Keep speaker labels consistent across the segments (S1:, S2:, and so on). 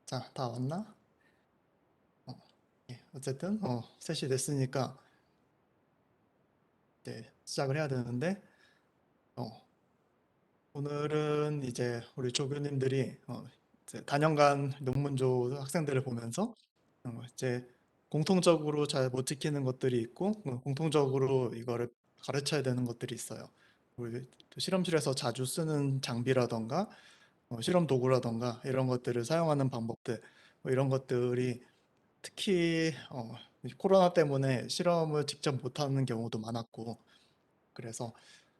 S1: 자, 다 왔나? 어, 예, 어쨌든 3시 됐으니까 이제 시작을 해야 되는데 어, 오늘은 이제 우리 조교님들이 이제 단연간 논문조 학생들을 보면서 이제 공통적으로 잘 못 지키는 것들이 있고 공통적으로 이거를 가르쳐야 되는 것들이 있어요. 우리 또 실험실에서 자주 쓰는 장비라던가 실험 도구라던가 이런 것들을 사용하는 방법들 이런 것들이 특히 코로나 때문에 실험을 직접 못하는 경우도 많았고 그래서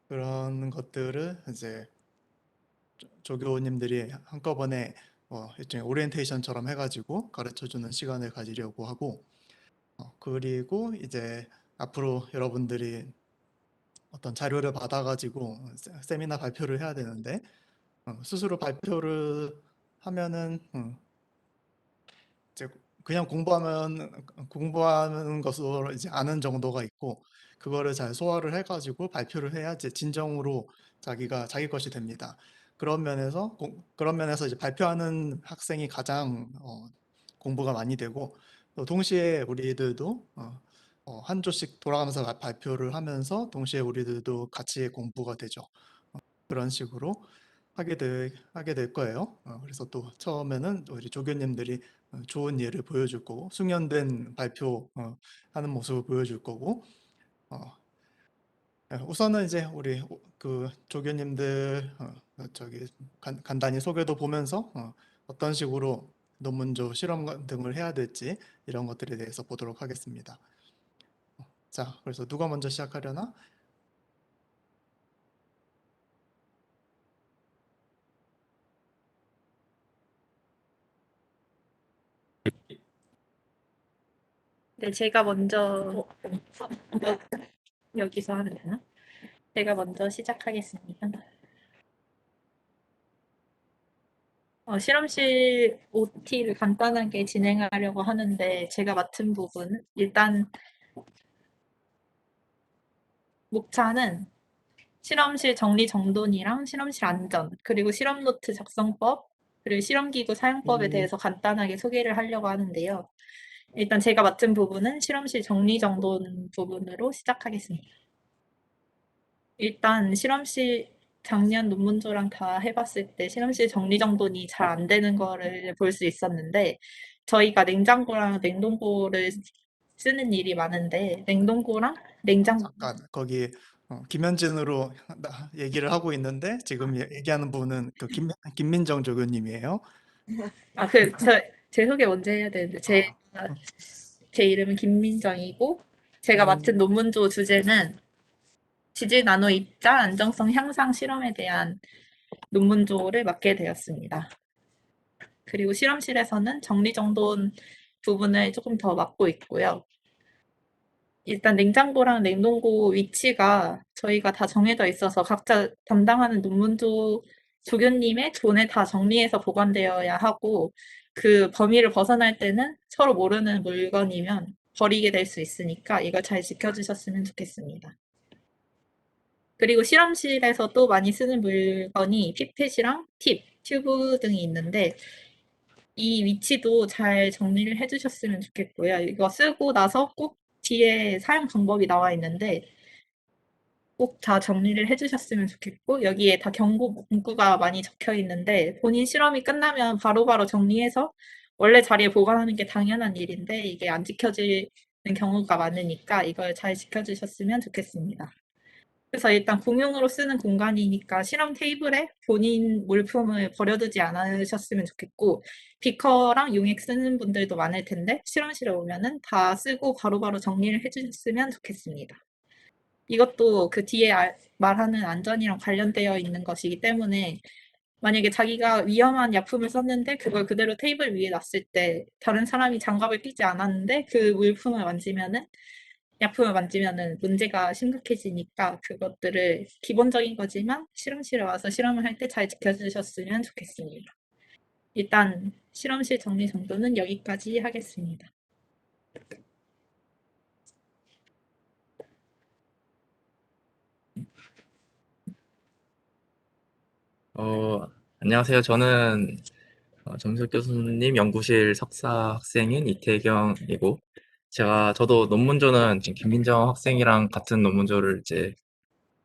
S1: 그런 것들을 이제 조교님들이 한꺼번에 일종의 오리엔테이션처럼 해가지고 가르쳐주는 시간을 가지려고 하고 그리고 이제 앞으로 여러분들이 어떤 자료를 받아가지고 세미나 발표를 해야 되는데 스스로 발표를 하면은 이제 그냥 공부하는 것으로 이제 아는 정도가 있고 그거를 잘 소화를 해가지고 발표를 해야 이제 진정으로 자기가 자기 것이 됩니다. 그런 면에서 이제 발표하는 학생이 가장 공부가 많이 되고 또 동시에 우리들도 한 조씩 돌아가면서 발표를 하면서 동시에 우리들도 같이 공부가 되죠. 그런 식으로 하게 될 거예요. 그래서 또 처음에는 우리 조교님들이 좋은 예를 보여줄 거고, 숙련된 발표 하는 모습을 보여줄 거고, 어, 우선은 이제 우리 그 조교님들 저기 간단히 소개도 보면서 어떤 식으로 논문조 실험 등을 해야 될지 이런 것들에 대해서 보도록 하겠습니다. 자, 그래서 누가 먼저 시작하려나?
S2: 네, 제가 먼저 여기서 하면 되나? 제가 먼저 시작하겠습니다. 실험실 OT를 간단하게 진행하려고 하는데 제가 맡은 부분은 일단 목차는 실험실 정리정돈이랑 실험실 안전, 그리고 실험 노트 작성법, 그리고 실험기구 사용법에
S1: 음,
S2: 대해서 간단하게 소개를 하려고 하는데요. 일단 제가 맡은 부분은 실험실 정리정돈 부분으로 시작하겠습니다. 일단 실험실 작년 논문조랑 다 해봤을 때 실험실 정리정돈이 잘 안 되는 거를 볼 수 있었는데 저희가 냉장고랑 냉동고를 쓰는 일이 많은데 냉동고랑 냉장고
S1: 잠깐 거기 김현진으로 얘기를 하고 있는데 지금 얘기하는 분은 그 김민정 조교님이에요.
S2: 제 소개 먼저 해야 되는데
S1: 아, 어,
S2: 제 이름은 김민정이고 제가 맡은
S1: 음,
S2: 논문조 주제는 지질 나노 입자 안정성 향상 실험에 대한 논문조를 맡게 되었습니다. 그리고 실험실에서는 정리정돈 부분을 조금 더 맡고 있고요. 일단 냉장고랑 냉동고 위치가 저희가 다 정해져 있어서 각자 담당하는 논문조 조교님의 존에 다 정리해서 보관되어야 하고 그 범위를 벗어날 때는 서로 모르는 물건이면 버리게 될 수 있으니까 이걸 잘 지켜주셨으면 좋겠습니다. 그리고 실험실에서 또 많이 쓰는 물건이 피펫이랑 팁, 튜브 등이 있는데 이 위치도 잘 정리를 해주셨으면 좋겠고요. 이거 쓰고 나서 꼭 뒤에 사용 방법이 나와 있는데 꼭 다 정리를 해주셨으면 좋겠고 여기에 다 경고 문구가 많이 적혀 있는데 본인 실험이 끝나면 바로바로 정리해서 원래 자리에 보관하는 게 당연한 일인데 이게 안 지켜지는 경우가 많으니까 이걸 잘 지켜주셨으면 좋겠습니다. 그래서 일단 공용으로 쓰는 공간이니까 실험 테이블에 본인 물품을 버려두지 않으셨으면 좋겠고 비커랑 용액 쓰는 분들도 많을 텐데 실험실에 오면은 다 쓰고 바로바로 정리를 해주셨으면 좋겠습니다. 이것도 그 뒤에 말하는 안전이랑 관련되어 있는 것이기 때문에 만약에 자기가 위험한 약품을 썼는데 그걸 그대로 테이블 위에 놨을 때 다른 사람이 장갑을 끼지 않았는데 그 물품을 만지면은 약품을 만지면은 문제가 심각해지니까 그것들을 기본적인 거지만 실험실에 와서 실험을 할 때 잘 지켜주셨으면 좋겠습니다. 일단 실험실 정리 정도는 여기까지 하겠습니다.
S3: 어, 안녕하세요. 저는 정석 교수님 연구실 석사 학생인 이태경이고, 저도 논문조는 지금 김민정 학생이랑 같은 논문조를 이제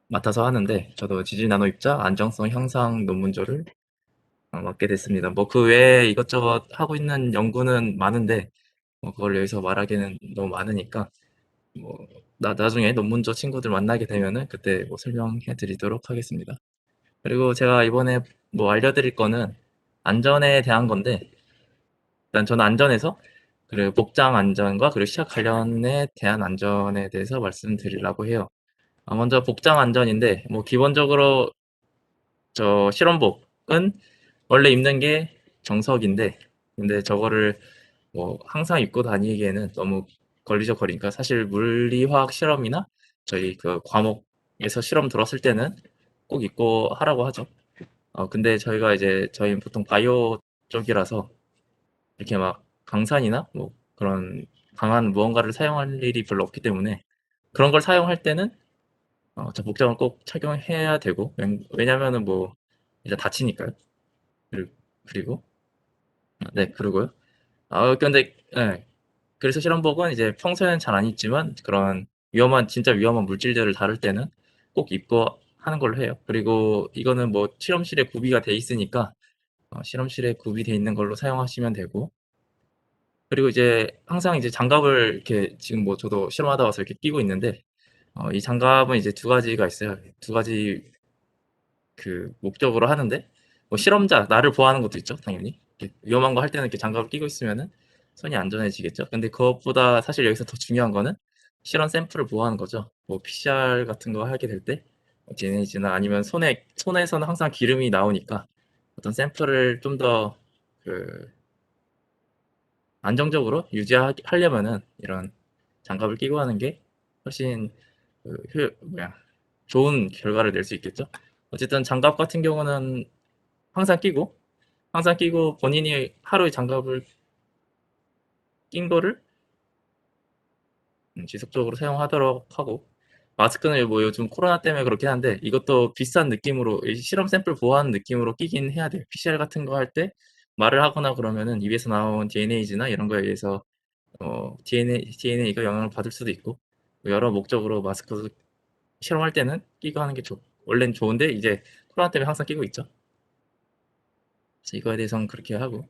S3: 맡아서 하는데, 저도 지질 나노 입자 안정성 향상 논문조를 맡게 됐습니다. 뭐 그 외에 이것저것 하고 있는 연구는 많은데, 그걸 여기서 말하기는 너무 많으니까, 뭐 나중에 논문조 친구들 만나게 되면은 그때 뭐 설명해 드리도록 하겠습니다. 그리고 제가 이번에 뭐 알려드릴 거는 안전에 대한 건데, 일단 저는 안전에서 그리고 복장 안전과 그리고 시약 관련에 대한 안전에 대해서 말씀드리려고 해요. 먼저 복장 안전인데, 뭐 기본적으로 저 실험복은 원래 입는 게 정석인데, 근데 저거를 뭐 항상 입고 다니기에는 너무 걸리적거리니까, 사실 물리화학 실험이나 저희 그 과목에서 실험 들었을 때는 꼭 입고 하라고 하죠. 근데 저희 보통 바이오 쪽이라서 이렇게 막 강산이나 뭐 그런 강한 무언가를 사용할 일이 별로 없기 때문에, 그런 걸 사용할 때는 저 복장을 꼭 착용해야 되고, 왜냐면은 뭐 이제 다치니까요. 그리고 그리고 네, 그러고요. 근데 예. 그래서 실험복은 이제 평소에는 잘 안 입지만, 그런 진짜 위험한 물질들을 다룰 때는 꼭 입고 하는 걸로 해요. 그리고 이거는 뭐 실험실에 구비가 돼 있으니까 실험실에 구비돼 있는 걸로 사용하시면 되고, 그리고 이제 항상 이제 장갑을 이렇게, 지금 뭐 저도 실험하다 와서 이렇게 끼고 있는데, 이 장갑은 이제 두 가지가 있어요. 두 가지 그 목적으로 하는데, 뭐 실험자 나를 보호하는 것도 있죠, 당연히. 이렇게 위험한 거 할 때는 이렇게 장갑을 끼고 있으면은 손이 안전해지겠죠. 근데 그것보다 사실 여기서 더 중요한 거는 실험 샘플을 보호하는 거죠. 뭐 PCR 같은 거 하게 될 때 DNA나 아니면 손에서는 항상 기름이 나오니까, 어떤 샘플을 좀 더 그 안정적으로 유지하려면은 이런 장갑을 끼고 하는 게 훨씬 좋은 결과를 낼 수 있겠죠. 어쨌든 장갑 같은 경우는 항상 끼고, 본인이 하루에 장갑을 낀 거를 지속적으로 사용하도록 하고, 마스크는 뭐 요즘 코로나 때문에 그렇긴 한데, 이것도 비슷한 느낌으로 실험 샘플 보호하는 느낌으로 끼긴 해야 돼요. PCR 같은 거 할 때 말을 하거나 그러면은 입에서 나온 DNA나 이런 거에 의해서 DNA가 영향을 받을 수도 있고, 뭐 여러 목적으로 마스크 실험할 때는 끼고 하는 게 원래는 좋은데, 이제 코로나 때문에 항상 끼고 있죠. 그래서 이거에 대해서는 그렇게 하고,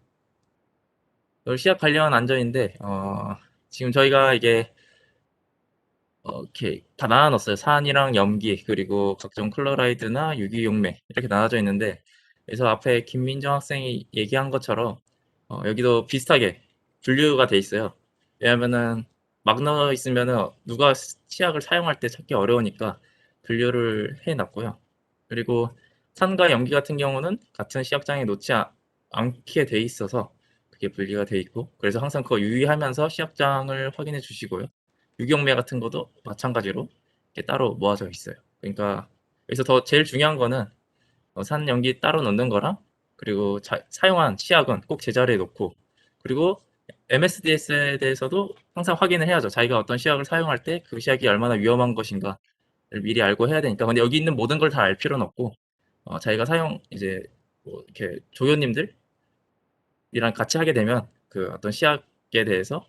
S3: 시약 관련 안전인데, 지금 저희가 이게 이렇게 다 나눠놨어요. 산이랑 염기, 그리고 각종 클로라이드나 유기용매, 이렇게 나눠져 있는데, 그래서 앞에 김민정 학생이 얘기한 것처럼 여기도 비슷하게 분류가 돼 있어요. 왜냐면은 막 넣어 있으면은 누가 치약을 사용할 때 찾기 어려우니까 분류를 해놨고요. 그리고 산과 염기 같은 경우는 같은 시약장에 놓지 않게 돼 있어서 그게 분리가 돼 있고, 그래서 항상 그거 유의하면서 시약장을 확인해 주시고요. 유경매 같은 것도 마찬가지로 이렇게 따로 모아져 있어요. 그러니까 여기서 제일 중요한 거는 산 연기 따로 넣는 거랑, 그리고 사용한 치약은 꼭 제자리에 놓고, 그리고 MSDS에 대해서도 항상 확인을 해야죠. 자기가 어떤 치약을 사용할 때 그 치약이 얼마나 위험한 것인가를 미리 알고 해야 되니까. 근데 여기 있는 모든 걸 다 알 필요는 없고, 자기가 이제 뭐 이렇게 조교님들이랑 같이 하게 되면 그 어떤 치약에 대해서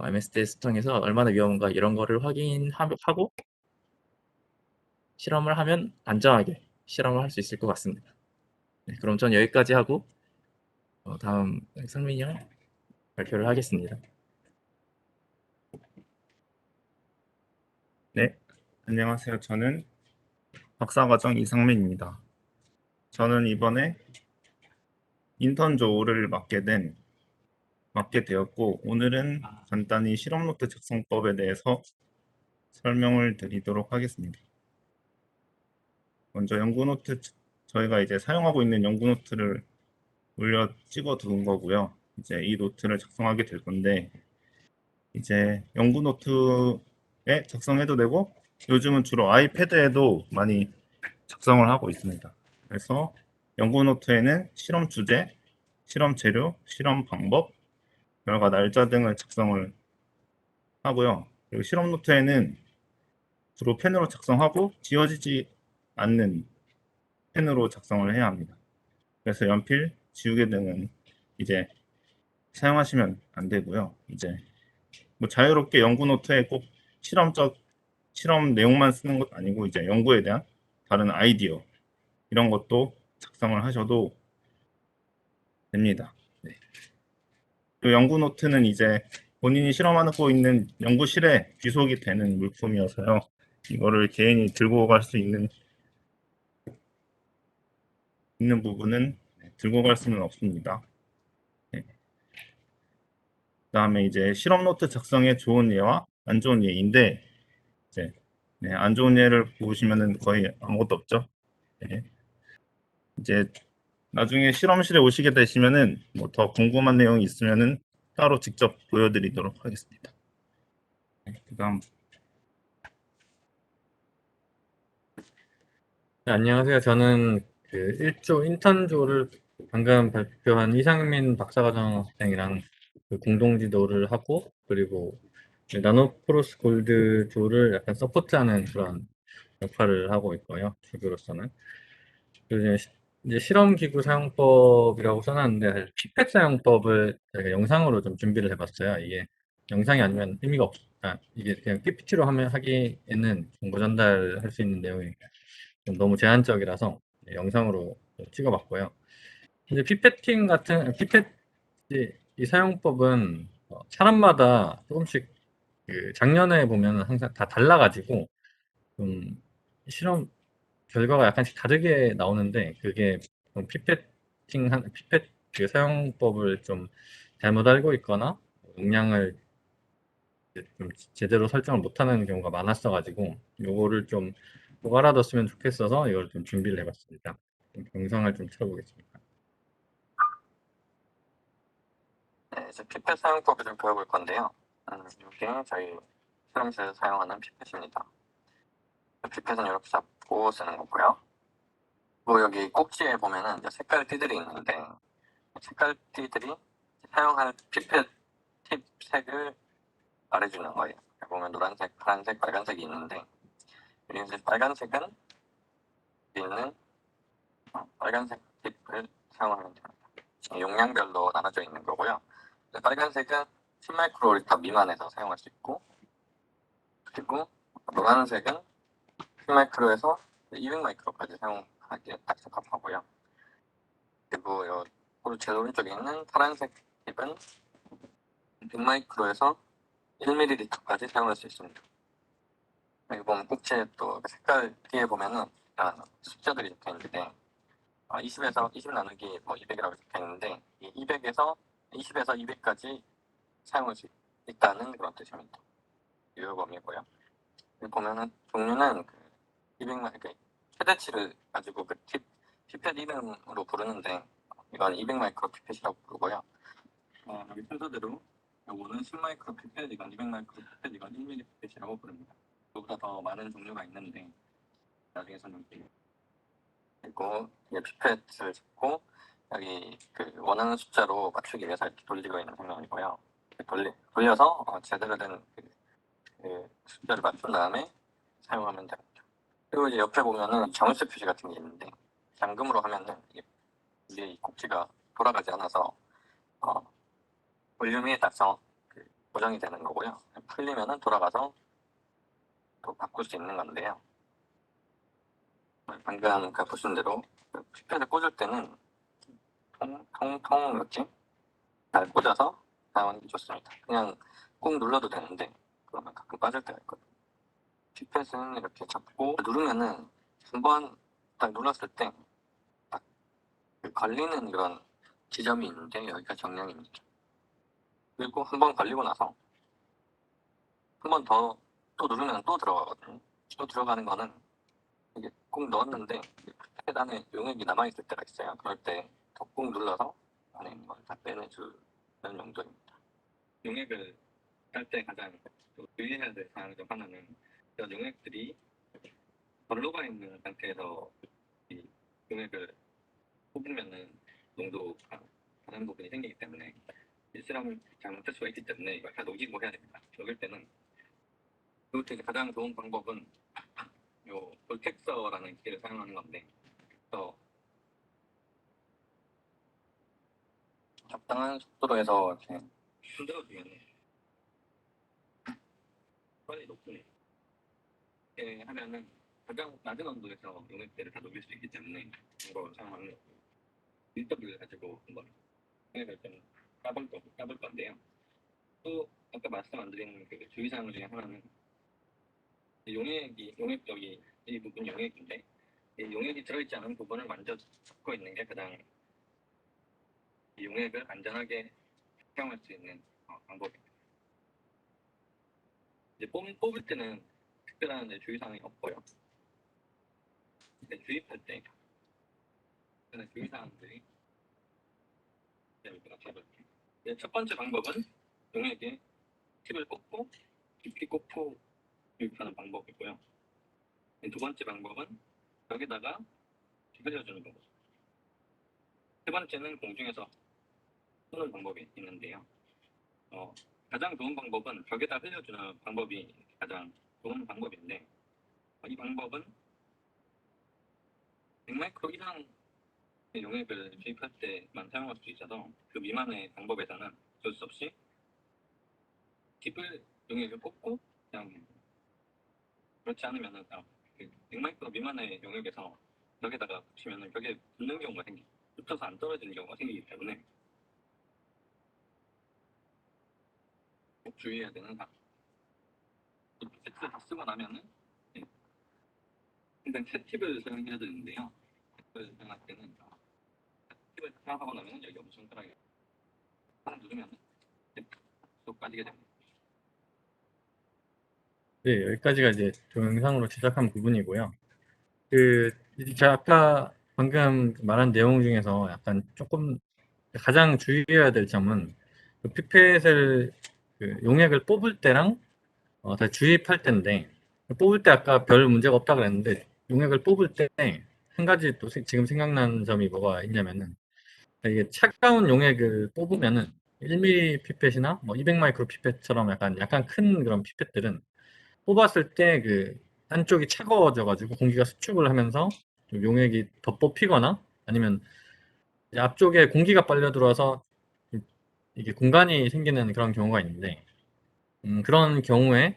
S3: MSDS 통해서 얼마나 위험한가 이런 거를 확인하고 실험을 하면 안전하게 실험을 할 수 있을 것 같습니다. 네, 그럼 전 여기까지 하고 다음 상민이 형 발표를 하겠습니다.
S4: 네, 안녕하세요. 저는 박사과정 이상민입니다. 저는 이번에 인턴 조를 맡게 되었고, 오늘은 간단히 실험 노트 작성법에 대해서 설명을 드리도록 하겠습니다. 먼저 연구 노트, 저희가 이제 사용하고 있는 연구 노트를 올려 찍어 두은 거고요. 이제 이 노트를 작성하게 될 건데, 이제 연구 노트에 작성해도 되고, 요즘은 주로 아이패드에도 많이 작성을 하고 있습니다. 그래서 연구 노트에는 실험 주제, 실험 재료, 실험 방법, 결과 날짜 등을 작성을 하고요. 그리고 실험 노트에는 주로 펜으로 작성하고 지워지지 않는 펜으로 작성을 해야 합니다. 그래서 연필, 지우개 등은 이제 사용하시면 안 되고요. 이제 뭐 자유롭게 연구 노트에 꼭 실험 내용만 쓰는 것도 아니고 이제 연구에 대한 다른 아이디어 이런 것도 작성을 하셔도 됩니다. 네. 그 연구 노트는 이제 본인이 실험하고 있는 연구실에 귀속이 되는 물품이어서요. 이거를 개인이 들고 갈 수 있는 부분은 들고 갈 수는 없습니다. 네. 그다음에 이제 실험 노트 작성에 좋은 예와 안 좋은 예인데 이제 안 좋은 예를 보시면은 거의 아무것도 없죠. 네. 이제 나중에 실험실에 오시게 되시면은 뭐 더 궁금한 내용이 있으면은 따로 직접 보여드리도록 하겠습니다. 그다음
S3: 네, 안녕하세요. 저는 그 1조 인턴조를 방금 발표한 이상민 박사과정 학생이랑 그 공동 지도를 하고, 그리고 나노프로스 골드조를 약간 서포트하는 그런 역할을 하고 있고요. 주교로서는. 그리고 이제 실험기구 사용법이라고 써놨는데, 사실 피펫 사용법을 저희가 영상으로 좀 준비를 해봤어요. 이게 영상이 아니면 의미가 없다. 이게 그냥 PPT로 하기에는 정보 전달할 수 있는 내용이 좀 너무 제한적이라서 영상으로 찍어봤고요. 이제 피펫 이 사용법은 사람마다 조금씩 그 작년에 보면 항상 다 달라가지고 좀 실험 결과가 약간씩 다르게 나오는데, 그게 좀 피펫 그 사용법을 좀 잘못 알고 있거나 용량을 좀 제대로 설정을 못하는 경우가 많았어가지고 요거를 좀 꼭 알아뒀으면 좋겠어서 이걸 좀 준비를 해봤습니다. 영상을 좀 틀어보겠습니다. 네, 이제 피펫 사용법을 좀 배워볼 건데요. 이게 저희 실험실에서 사용하는 피펫입니다. 피펫은 이렇게 잡고 쓰는 거고요. 그리고 여기 꼭지에 보면은 이제 색깔띠들이 있는데, 색깔띠들이 사용할 피펫 팁 색을 말해주는 거예요. 보면 노란색, 파란색, 빨간색이 있는데, 그래서 빨간색은 있는 빨간색 팁을 사용하면 됩니다. 용량별로 나눠져 있는 거고요. 빨간색은 10마이크로리터 미만에서 사용할 수 있고, 그리고 노란색은 10마이크로에서 200마이크로까지 사용하기에 딱 적합하고요. 그리고 제 오른쪽에 있는 파란색 팁은 100마이크로에서 1ml까지 사용할 수 있습니다. 여기 보면 꼭지에 또 색깔 뒤에 보면은 숫자들이 적혀 있는데, 20에서 20 나누기 200이라고 적혀 있는데, 이 200에서 20에서 200까지 사용할 수 있다는 그런 뜻입니다. 유효범위고요. 여기 보면은 종류는 200마이크로 최대치를 가지고 그 피펫 이름으로 부르는데, 이건 200마이크로 피펫이라고 부르고요. 여기 순서대로 요거는 10마이크로 피펫, 이건 200마이크로 피펫, 이건 1mm 피펫이라고 부릅니다. 이거보다 더 많은 종류가 있는데 나중에 설명드릴게요. 그리고 피펫을 잡고 여기 원하는 숫자로 맞추기 위해서 이렇게 돌리고 있는 장면이고요. 돌려서 제대로 된 숫자를 맞춘 다음에 사용하면 됩니다. 그리고 이제 옆에 보면은 자물쇠 표시 같은 게 있는데, 잠금으로 하면은 이게 이 꼭지가 돌아가지 않아서 볼륨이 따라서 고정이 되는 거고요. 풀리면은 돌아가서 또 바꿀 수 있는 건데요. 방금 보신 대로 피펫을 꽂을 때는 통통 이렇게 잘 꽂아서 사용하는 게 좋습니다. 그냥 꾹 눌러도 되는데 그러면 가끔 빠질 때가 있거든요. 피펫은 이렇게 잡고 누르면은 한번 딱 눌렀을 때 딱 걸리는 그런 지점이 있는데, 여기가 정량입니다. 그리고 한번 걸리고 나서 한 번 더 또 누르면 또 들어가거든요. 또 들어가는 거는 이게 꾹 넣었는데 피펫 안에 용액이 남아있을 때가 있어요. 그럴 때 더 꾹 눌러서 안에 있는 걸 다 빼내주는 용도입니다. 용액을 할 때 가장 유의해야 될 사항 중 하나는 이런 용액들이 걸러가 있는 상태에서 이 용액을 뽑으면은 농도가 다른 부분이 생기기 때문에 실험을 잘못할 수가 있기 때문에 이걸 다 녹이고 해야 됩니다. 녹일 때는 이것도 가장 좋은 방법은 요 볼텍서라는 기계를 사용하는 건데, 적당한 속도로 해서 이렇게 흔들어주면 빨리 높게 하면은 가장 낮은 온도에서 용액대를 다 녹일 수 있기 때문에 이걸 사용하는 거고 밀도를 가지고 한번 용액을 좀 까볼 건데요. 또 아까 말씀 안 드린 그 주의사항 중에 하나는 용액 이 부분 용액인데 이 용액이 들어있지 않은 부분을 먼저 잡고 있는 게 가장 이 용액을 안전하게 사용할 수 있는 방법입니다. 이제 뽑을 때는 특별한 주의사항이 없고요. 주입할 때 특별한 주의사항들이 첫 번째 방법은 용액에 팁을 꽂고 깊이 꽂고 주입하는 방법이고요. 두 번째 방법은 벽에다가 흘려주는 방법. 세 번째는 공중에서 쏘는 방법이 있는데요. 가장 좋은 방법은 벽에다 흘려주는 방법이 가장 좋은 방법인데 이 방법은 100마이크로 이상 용액을 주입할 때만 사용할 수 있어서 그 미만의 방법에서는 어쩔 수 없이 팁을 용액을 꽂고 그냥 그렇지 않으면은 100마이크로 미만의 용액에서 벽에다가 붙이면은 벽에 붙는 경우가 붙어서 안 떨어지는 경우가 생기기 때문에 꼭 주의해야 되는 사항. 이 세트 다 쓰고 나면은 일단 새 팁을 사용해야 되는데요. 팁을 사용할 때는 팁을 사용하고 나면 여기 엄청나게 딱 누르면 쏙 빠지게 됩니다. 네, 여기까지가 이제 동영상으로 제작한 부분이고요. 제가 아까 방금 말한 내용 중에서 약간 조금 가장 주의해야 될 점은 피펫을 용액을 뽑을 때랑 다 주입할 때인데 뽑을 때 아까 별 문제가 없다 그랬는데 용액을 뽑을 때 한 가지 또 지금 생각난 점이 뭐가 있냐면은 이게 차가운 용액을 뽑으면은 1mm 피펫이나 뭐 200마이크로 피펫처럼 약간 큰 그런 피펫들은 뽑았을 때 한쪽이 차가워져 가지고 공기가 수축을 하면서 좀 용액이 더 뽑히거나 아니면 이제 앞쪽에 공기가 빨려 들어와서 이게 공간이 생기는 그런 경우가 있는데 그런 경우에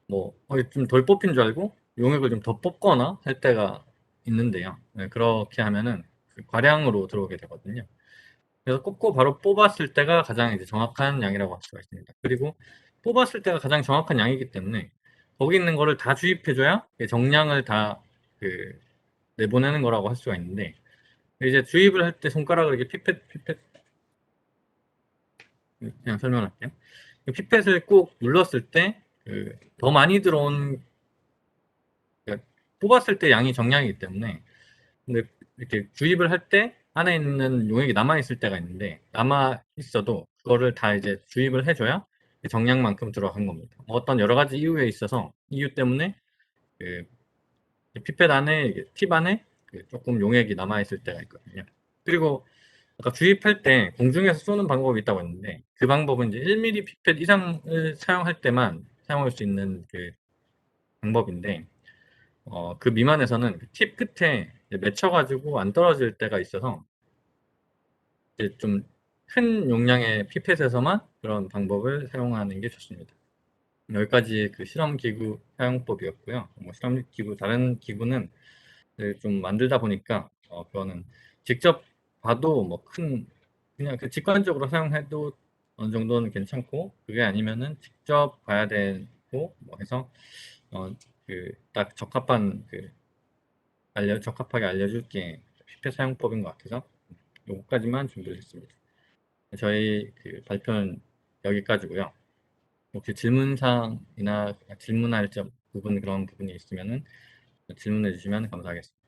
S3: 뭐 좀 덜 뽑힌 줄 알고 용액을 좀 더 뽑거나 할 때가 있는데요. 네, 그렇게 하면은 과량으로 들어오게 되거든요. 그래서 꽂고 바로 뽑았을 때가 가장 이제 정확한 양이라고 할 수가 있습니다. 그리고 뽑았을 때가 가장 정확한 양이기 때문에 거기 있는 거를 다 주입해줘야 정량을 다 내보내는 거라고 할 수가 있는데 이제 주입을 할 때 손가락을 이렇게 피펫 그냥 설명할게요. 피펫을 꼭 눌렀을 때 더 많이 들어온 그러니까 뽑았을 때 양이 정량이기 때문에 근데 이렇게 주입을 할 때 안에 있는 용액이 남아 있을 때가 있는데 남아 있어도 그거를 다 이제 주입을 해줘야 정량만큼 들어간 겁니다. 뭐 어떤 여러 가지 이유에 있어서 이유 때문에 그 피펫 안에 팁 안에 조금 용액이 남아 있을 때가 있거든요. 그리고 아까 주입할 때 공중에서 쏘는 방법이 있다고 했는데 그 방법은 이제 1mm 피펫 이상을 사용할 때만 사용할 수 있는 방법인데 그 미만에서는 팁 끝에 맺혀가지고 안 떨어질 때가 있어서 이제 좀 큰 용량의 피펫에서만 그런 방법을 사용하는 게 좋습니다. 여기까지 실험 기구 사용법이었고요. 뭐 실험 기구 다른 기구는 좀 만들다 보니까 그거는 직접 봐도 뭐 그냥 직관적으로 사용해도 어느 정도는 괜찮고 그게 아니면은 직접 봐야 되고 뭐 해서 딱 적합한 적합하게 알려줄 게 피펫 사용법인 것 같아서 요거까지만 준비를 했습니다. 저희 발표는 여기까지고요. 혹시 질문사항이나 질문할 점 그런 부분이 있으면은 질문해 주시면 감사하겠습니다.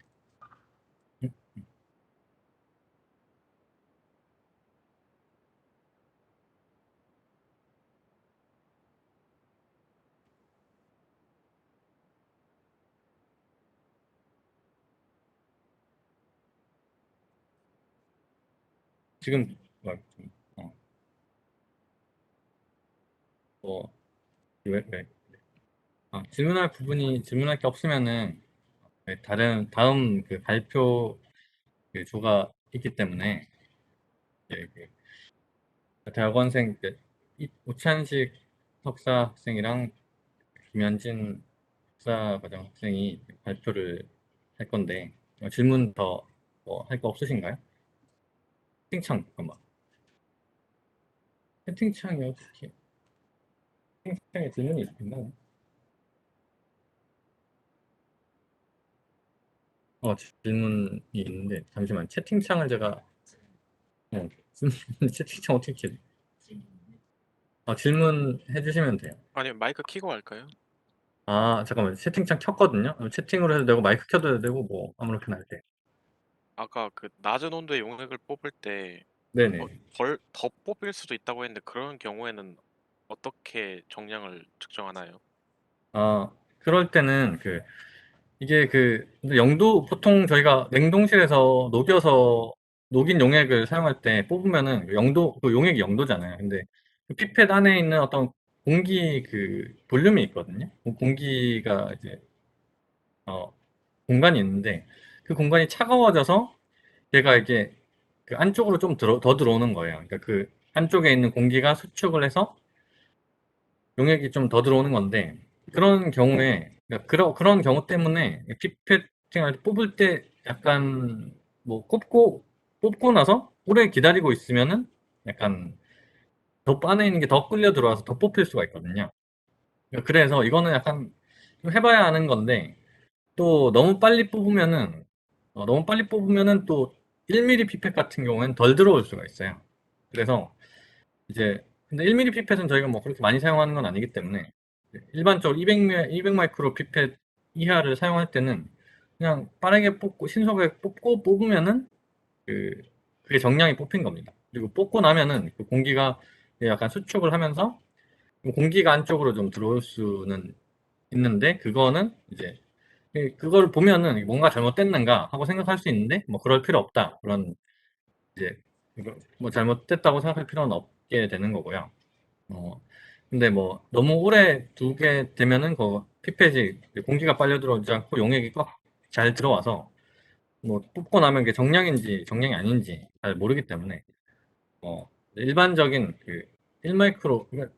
S3: 지금 뭐 왜? 질문할 게 없으면은 다음 발표 조가 있기 때문에 대학원생 오찬식 석사 학생이랑 김현진 석사과정 학생이 발표를 할 건데 질문 더 할 거 없으신가요? 채팅창 잠깐만. 채팅창이 어떻게 채팅창에 질문이 있나? 질문이 있는데 잠시만 채팅창을 제가 어, 채팅창 어떻게 질문해 주시면 돼요.
S5: 아니면 마이크 켜고 할까요?
S3: 잠깐만 채팅창 켰거든요. 채팅으로 해도 되고 마이크 켜도 해도 되고 뭐 아무렇게나 할 때.
S5: 아까 그 낮은 온도의 용액을 뽑을 때
S3: 네네.
S5: 더 뽑힐 수도 있다고 했는데 그런 경우에는 어떻게 정량을 측정하나요?
S3: 그럴 때는 이게 근데 영도 보통 저희가 냉동실에서 녹인 용액을 사용할 때 뽑으면은 그 용액이 영도잖아요. 근데 그 피펫 안에 있는 어떤 공기 볼륨이 있거든요. 그 공기가 이제 공간이 있는데 그 공간이 차가워져서 얘가 이게 그 안쪽으로 좀 더 들어오는 거예요. 그러니까 그 안쪽에 있는 공기가 수축을 해서 용액이 좀 더 들어오는 건데 그런 경우에 그러니까 그런 경우 때문에 피페팅을 뽑을 때 약간 뭐 뽑고 나서 오래 기다리고 있으면은 약간 더 안에 있는 게 더 끌려 들어와서 더 뽑힐 수가 있거든요. 그러니까 그래서 이거는 약간 좀 해봐야 하는 건데 또 너무 빨리 뽑으면은 또 1mm 피펫 같은 경우에는 덜 들어올 수가 있어요. 그래서 이제 근데 1mm 피펫은 저희가 뭐 그렇게 많이 사용하는 건 아니기 때문에 일반적으로 200 마이크로 피펫 이하를 사용할 때는 그냥 빠르게 뽑고 신속하게 뽑으면은 그게 정량이 뽑힌 겁니다. 그리고 뽑고 나면은 그 공기가 약간 수축을 하면서 공기가 안쪽으로 좀 들어올 수는 있는데 그거는 이제 그걸 보면은 뭔가 잘못됐는가 하고 생각할 수 있는데 뭐 그럴 필요 없다. 그런 이제 뭐 잘못됐다고 생각할 필요는 없게 되는 거고요. 어, 근데 뭐 너무 오래 두게 되면은 그 피펫이 공기가 빨려 들어오지 않고 용액이 꽉 잘 들어와서 뭐 뽑고 나면 그게 정량인지 정량이 아닌지 잘 모르기 때문에 일반적인 1마이크로 그러니까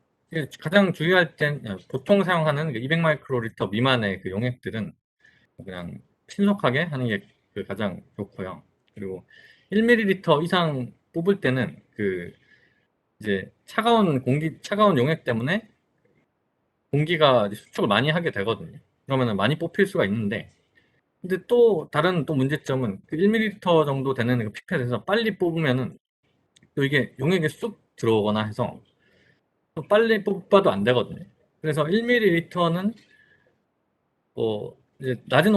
S3: 가장 주의할 땐 보통 사용하는 200 마이크로리터 미만의 그 용액들은 그냥 신속하게 하는 게 가장 좋고요. 그리고 1ml 이상 뽑을 때는 이제 차가운 용액 때문에 공기가 이제 수축을 많이 하게 되거든요. 그러면은 많이 뽑힐 수가 있는데, 근데 또 다른 또 문제점은 1ml 정도 되는 그 피펫에서 빨리 뽑으면은 또 이게 용액이 쑥 들어오거나 해서 또 빨리 뽑아도 안 되거든요. 그래서 1ml는 이제 낮은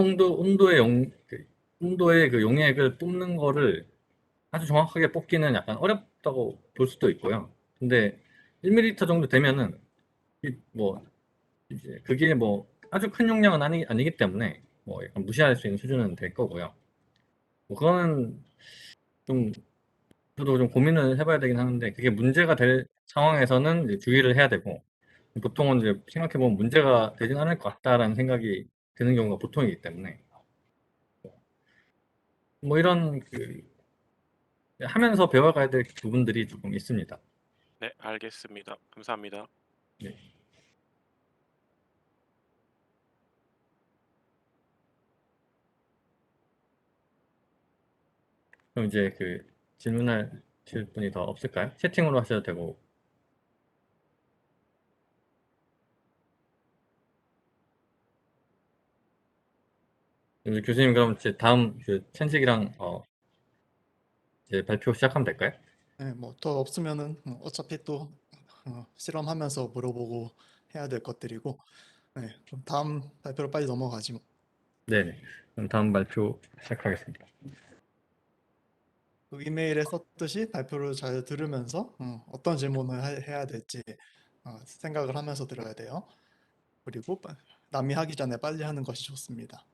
S3: 온도의 그 용액을 뽑는 거를 아주 정확하게 뽑기는 약간 어렵다고 볼 수도 있고요. 근데 1ml 정도 되면은 뭐 이제 그게 뭐 아주 큰 용량은 아니기 때문에 뭐 약간 무시할 수 있는 수준은 될 거고요. 뭐 그거는 좀 저도 좀 고민을 해봐야 되긴 하는데 그게 문제가 될 상황에서는 이제 주의를 해야 되고 보통은 이제 생각해보면 문제가 되진 않을 것 같다라는 생각이 드는 경우가 보통이기 때문에 뭐 이런 하면서 배워가야 될 부분들이 조금 있습니다.
S5: 네, 알겠습니다. 감사합니다.
S3: 네. 그럼 이제 질문하실 분이 더 없을까요? 채팅으로 하셔도 되고. 이제 교수님 그럼 이제 다음 천식이랑 이제 발표 시작하면 될까요?
S1: 네, 뭐 더 없으면은 어차피 또 실험하면서 물어보고 해야 될 것들이고, 네, 그럼 다음 발표로 빨리 넘어가지 뭐.
S3: 네네. 그럼 다음 발표 시작하겠습니다.
S1: 그 이메일에 썼듯이 발표를 잘 들으면서 어떤 질문을 해야 될지 생각을 하면서 들어야 돼요. 그리고 남이 하기 전에 빨리 하는 것이 좋습니다.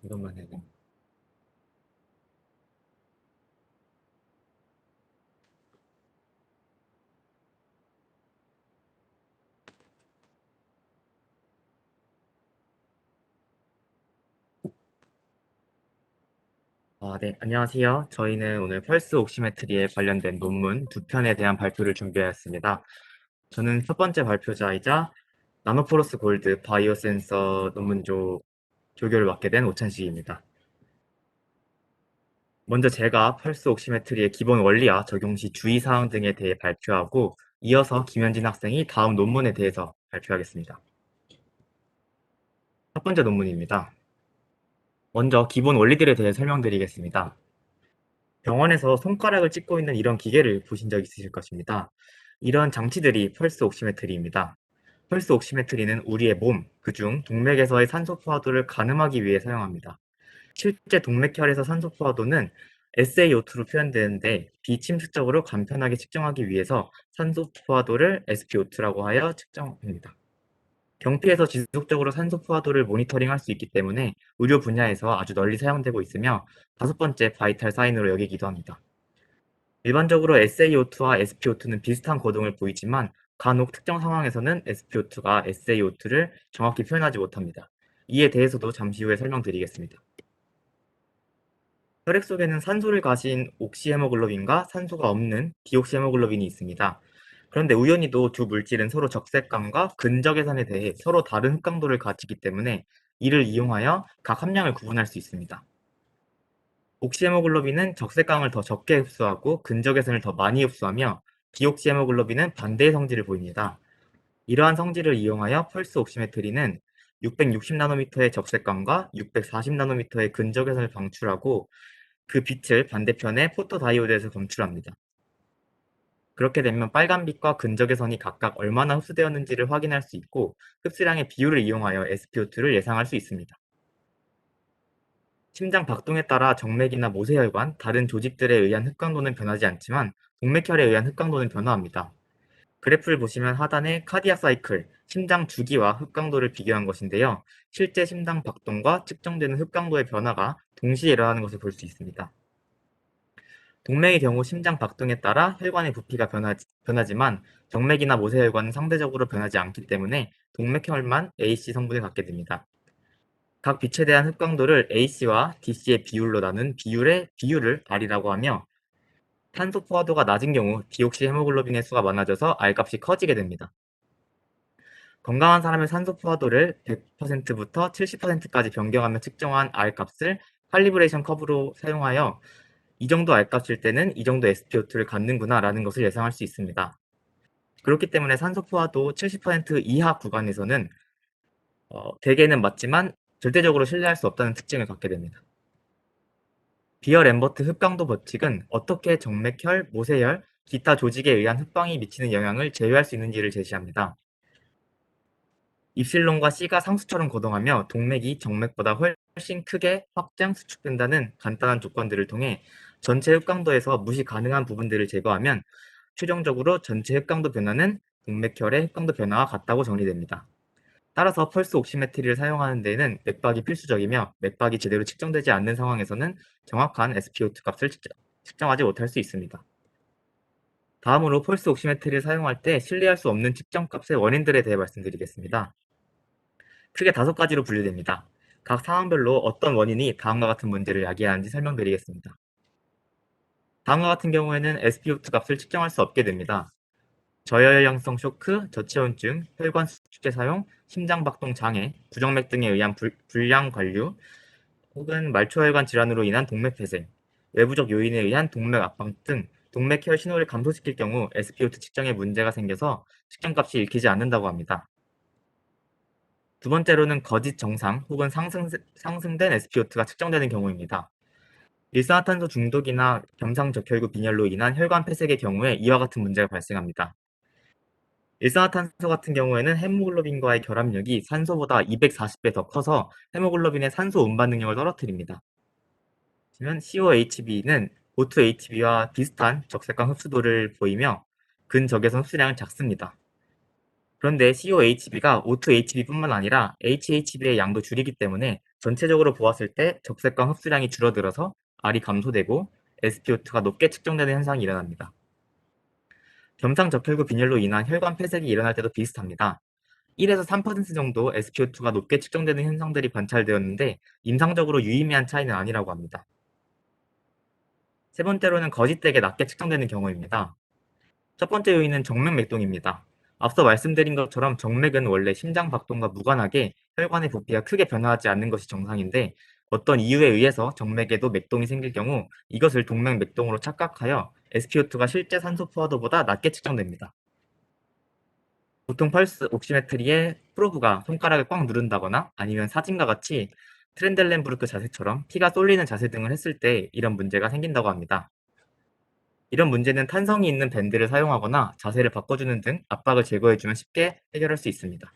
S3: 이것만 해야 돼. 네, 안녕하세요. 저희는 오늘 펄스 옥시메트리에 관련된 논문 두 편에 대한 발표를 준비하였습니다. 저는 첫 번째 발표자이자 나노포러스 골드 바이오 센서 논문조 조교를 맡게 된 오찬식입니다. 먼저 제가 펄스 옥시메트리의 기본 원리와 적용 시 주의사항 등에 대해 발표하고 이어서 김현진 학생이 다음 논문에 대해서 발표하겠습니다. 첫 번째 논문입니다. 먼저 기본 원리들에 대해 설명드리겠습니다. 병원에서 손가락을 찍고 있는 이런 기계를 보신 적 있으실 것입니다. 이런 장치들이 펄스 옥시메트리입니다. 펄스 옥시메트리는 우리의 몸, 그중 동맥에서의 산소 포화도를 가늠하기 위해 사용합니다. 실제 동맥혈에서 산소 포화도는 SaO2로 표현되는데 비침습적으로 간편하게 측정하기 위해서 산소 포화도를 SpO2라고 하여 측정합니다. 경피에서 지속적으로 산소 포화도를 모니터링할 수 있기 때문에 의료 분야에서 아주 널리 사용되고 있으며 다섯 번째 바이탈 사인으로 여기기도 합니다. 일반적으로 SaO2와 SpO2는 비슷한 거동을 보이지만 간혹 특정 상황에서는 SpO2가 SaO2를 정확히 표현하지 못합니다. 이에 대해서도 잠시 후에 설명드리겠습니다. 혈액 속에는 산소를 가진 옥시헤모글로빈과 산소가 없는 디옥시헤모글로빈이 있습니다. 그런데 우연히도 두 물질은 서로 적색강과 근적외선에 대해 서로 다른 흡강도를 가지기 때문에 이를 이용하여 각 함량을 구분할 수 있습니다. 옥시헤모글로빈은 적색강을 더 적게 흡수하고 근적외선을 더 많이 흡수하며 디옥시헤모글로빈은 반대의 성질을 보입니다. 이러한 성질을 이용하여 펄스 옥시메트리는 660나노미터의 적색강과 640나노미터의 근적외선을 방출하고 그 빛을 반대편의 포토다이오드에서 검출합니다. 그렇게 되면 빨간빛과 근적외선이 각각 얼마나 흡수되었는지를 확인할 수 있고 흡수량의 비율을 이용하여 SpO2를 예상할 수 있습니다. 심장 박동에 따라 정맥이나 모세혈관, 다른 조직들에 의한 흡강도는 변하지 않지만 동맥혈에 의한 흡강도는 변화합니다. 그래프를 보시면 하단에 카디악 사이클, 심장 주기와 흡강도를 비교한 것인데요. 실제 심장 박동과 측정되는 흡강도의 변화가 동시에 일어나는 것을 볼 수 있습니다. 동맥의 경우 심장 박동에 따라 혈관의 부피가 변하지만 정맥이나 모세혈관은 상대적으로 변하지 않기 때문에 동맥혈만 AC 성분을 갖게 됩니다. 각 빛에 대한 흡강도를 AC와 DC의 비율로 나눈 비율을 R이라고 하며 탄소 포화도가 낮은 경우 디옥시 헤모글로빈의 수가 많아져서 R값이 커지게 됩니다. 건강한 사람의 산소 포화도를 100%부터 70%까지 변경하며 측정한 R값을 칼리브레이션 커브로 사용하여 이 정도 R값일 때는 이 정도 SpO2를 갖는구나 라는 것을 예상할 수 있습니다. 그렇기 때문에 산소 포화도 70% 이하 구간에서는 대개는 맞지만 절대적으로 신뢰할 수 없다는 특징을 갖게 됩니다. 비어 램버트 흡강도 법칙은 어떻게 정맥혈, 모세혈, 기타 조직에 의한 흡방이 미치는 영향을 제외할 수 있는지를 제시합니다. 입실론과 C가 상수처럼 거동하며 동맥이 정맥보다 훨씬 크게 확장, 수축된다는 간단한 조건들을 통해 전체 흡강도에서 무시 가능한 부분들을 제거하면 최종적으로 전체 흡강도 변화는 동맥혈의 흡강도 변화와 같다고 정리됩니다. 따라서 펄스 옥시메트리를 사용하는 데에는 맥박이 필수적이며 맥박이 제대로 측정되지 않는 상황에서는 정확한 SpO2 값을 측정하지 못할 수 있습니다. 다음으로 펄스 옥시메트리를 사용할 때 신뢰할 수 없는 측정값의 원인들에 대해 말씀드리겠습니다. 크게 5가지로 분류됩니다. 각 상황별로 어떤 원인이 다음과 같은 문제를 야기하는지 설명드리겠습니다. 다음과 같은 경우에는 SpO2 값을 측정할 수 없게 됩니다. 저혈량성 쇼크, 저체온증, 혈관 수축제 사용, 심장박동 장애, 부정맥 등에 의한 불량 관류, 혹은 말초혈관 질환으로 인한 동맥 폐쇄, 외부적 요인에 의한 동맥 압박 등 동맥혈 신호를 감소시킬 경우 SpO2 측정에 문제가 생겨서 측정값이 읽히지 않는다고 합니다. 두 번째로는 거짓 정상 혹은 상승된 SpO2가 측정되는 경우입니다. 일산화탄소 중독이나 겸상적혈구 빈혈로 인한 혈관 폐색의 경우에 이와 같은 문제가 발생합니다. 일산화탄소 같은 경우에는 헤모글로빈과의 결합력이 산소보다 240배 더 커서 헤모글로빈의 산소 운반 능력을 떨어뜨립니다. 그러면 COHB는 보투 HB와 비슷한 적색강 흡수도를 보이며 근적외선 흡수량은 작습니다. 그런데 COHB가 O2HB뿐만 아니라 HHB의 양도 줄이기 때문에 전체적으로 보았을 때 적색광 흡수량이 줄어들어서 R이 감소되고 SpO2가 높게 측정되는 현상이 일어납니다. 겸상적혈구 빈혈로 인한 혈관 폐색이 일어날 때도 비슷합니다. 1에서 3% 정도 SpO2가 높게 측정되는 현상들이 관찰되었는데 임상적으로 유의미한 차이는 아니라고 합니다. 세 번째로는 거짓되게 낮게 측정되는 경우입니다. 첫 번째 요인은 정맥 맥동입니다. 앞서 말씀드린 것처럼 정맥은 원래 심장 박동과 무관하게 혈관의 부피가 크게 변화하지 않는 것이 정상인데 어떤 이유에 의해서 정맥에도 맥동이 생길 경우 이것을 동맥 맥동으로 착각하여 SpO2가 실제 산소 포화도보다 낮게 측정됩니다. 보통 펄스 옥시메트리의 프로브가 손가락을 꽉 누른다거나 아니면 사진과 같이 트렌델렌부르크 자세처럼 피가 쏠리는 자세 등을 했을 때 이런 문제가 생긴다고 합니다. 이런 문제는 탄성이 있는 밴드를 사용하거나 자세를 바꿔주는 등 압박을 제거해주면 쉽게 해결할 수 있습니다.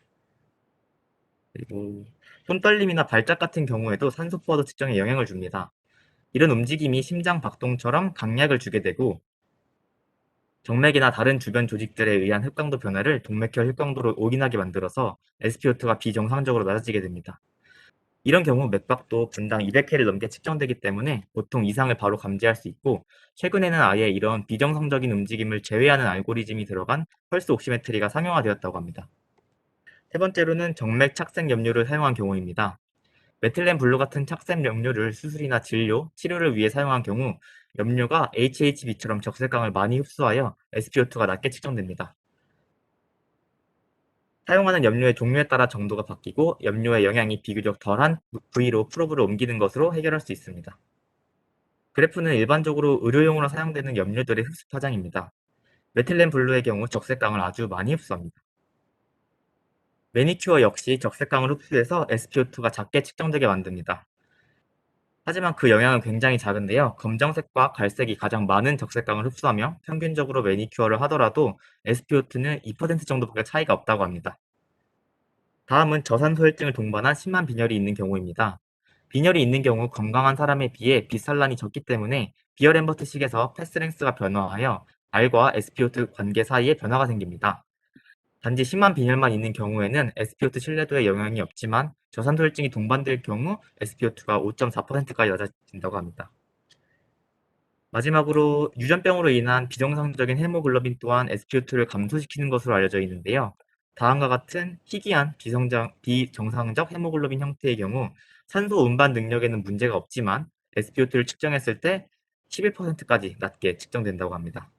S3: 그리고 손떨림이나 발작 같은 경우에도 산소 포화도 측정에 영향을 줍니다. 이런 움직임이 심장 박동처럼 강약을 주게 되고 정맥이나 다른 주변 조직들에 의한 흡강도 변화를 동맥혈 흡강도로 올인하게 만들어서 SpO2가 비정상적으로 낮아지게 됩니다. 이런 경우 맥박도 분당 200회를 넘게 측정되기 때문에 보통 이상을 바로 감지할 수 있고 최근에는 아예 이런 비정상적인 움직임을 제외하는 알고리즘이 들어간 펄스 옥시메트리가 상용화되었다고 합니다. 세 번째로는 정맥 착색 염료를 사용한 경우입니다. 메틸렌 블루 같은 착색 염료를 수술이나 진료, 치료를 위해 사용한 경우 염료가 HHB처럼 적색광을 많이 흡수하여 SpO2가 낮게 측정됩니다. 사용하는 염료의 종류에 따라 정도가 바뀌고 염료의 영향이 비교적 덜한 부위로 프로브를 옮기는 것으로 해결할 수 있습니다. 그래프는 일반적으로 의료용으로 사용되는 염료들의 흡수 파장입니다. 메틸렌 블루의 경우 적색광을 아주 많이 흡수합니다. 매니큐어 역시 적색광을 흡수해서 SpO2가 작게 측정되게 만듭니다. 하지만 그 영향은 굉장히 작은데요. 검정색과 갈색이 가장 많은 적색광을 흡수하며 평균적으로 매니큐어를 하더라도 SpO2는 2% 정도밖에 차이가 없다고 합니다. 다음은 저산소혈증을 동반한 심한 빈혈이 있는 경우입니다. 빈혈이 있는 경우 건강한 사람에 비해 비산란이 적기 때문에 비어램버트식에서 패스랭스가 변화하여 R과 SpO2 관계 사이에 변화가 생깁니다. 단지 심한 빈혈만 있는 경우에는 SpO2 신뢰도에 영향이 없지만 저산소혈증이 동반될 경우 SpO2가 5.4%까지 낮아진다고 합니다. 마지막으로 유전병으로 인한 비정상적인 헤모글로빈 또한 SpO2를 감소시키는 것으로 알려져 있는데요. 다음과 같은 희귀한 비정상적 헤모글로빈 형태의 경우 산소 운반 능력에는 문제가 없지만 SpO2를 측정했을 때 11%까지 낮게 측정된다고 합니다.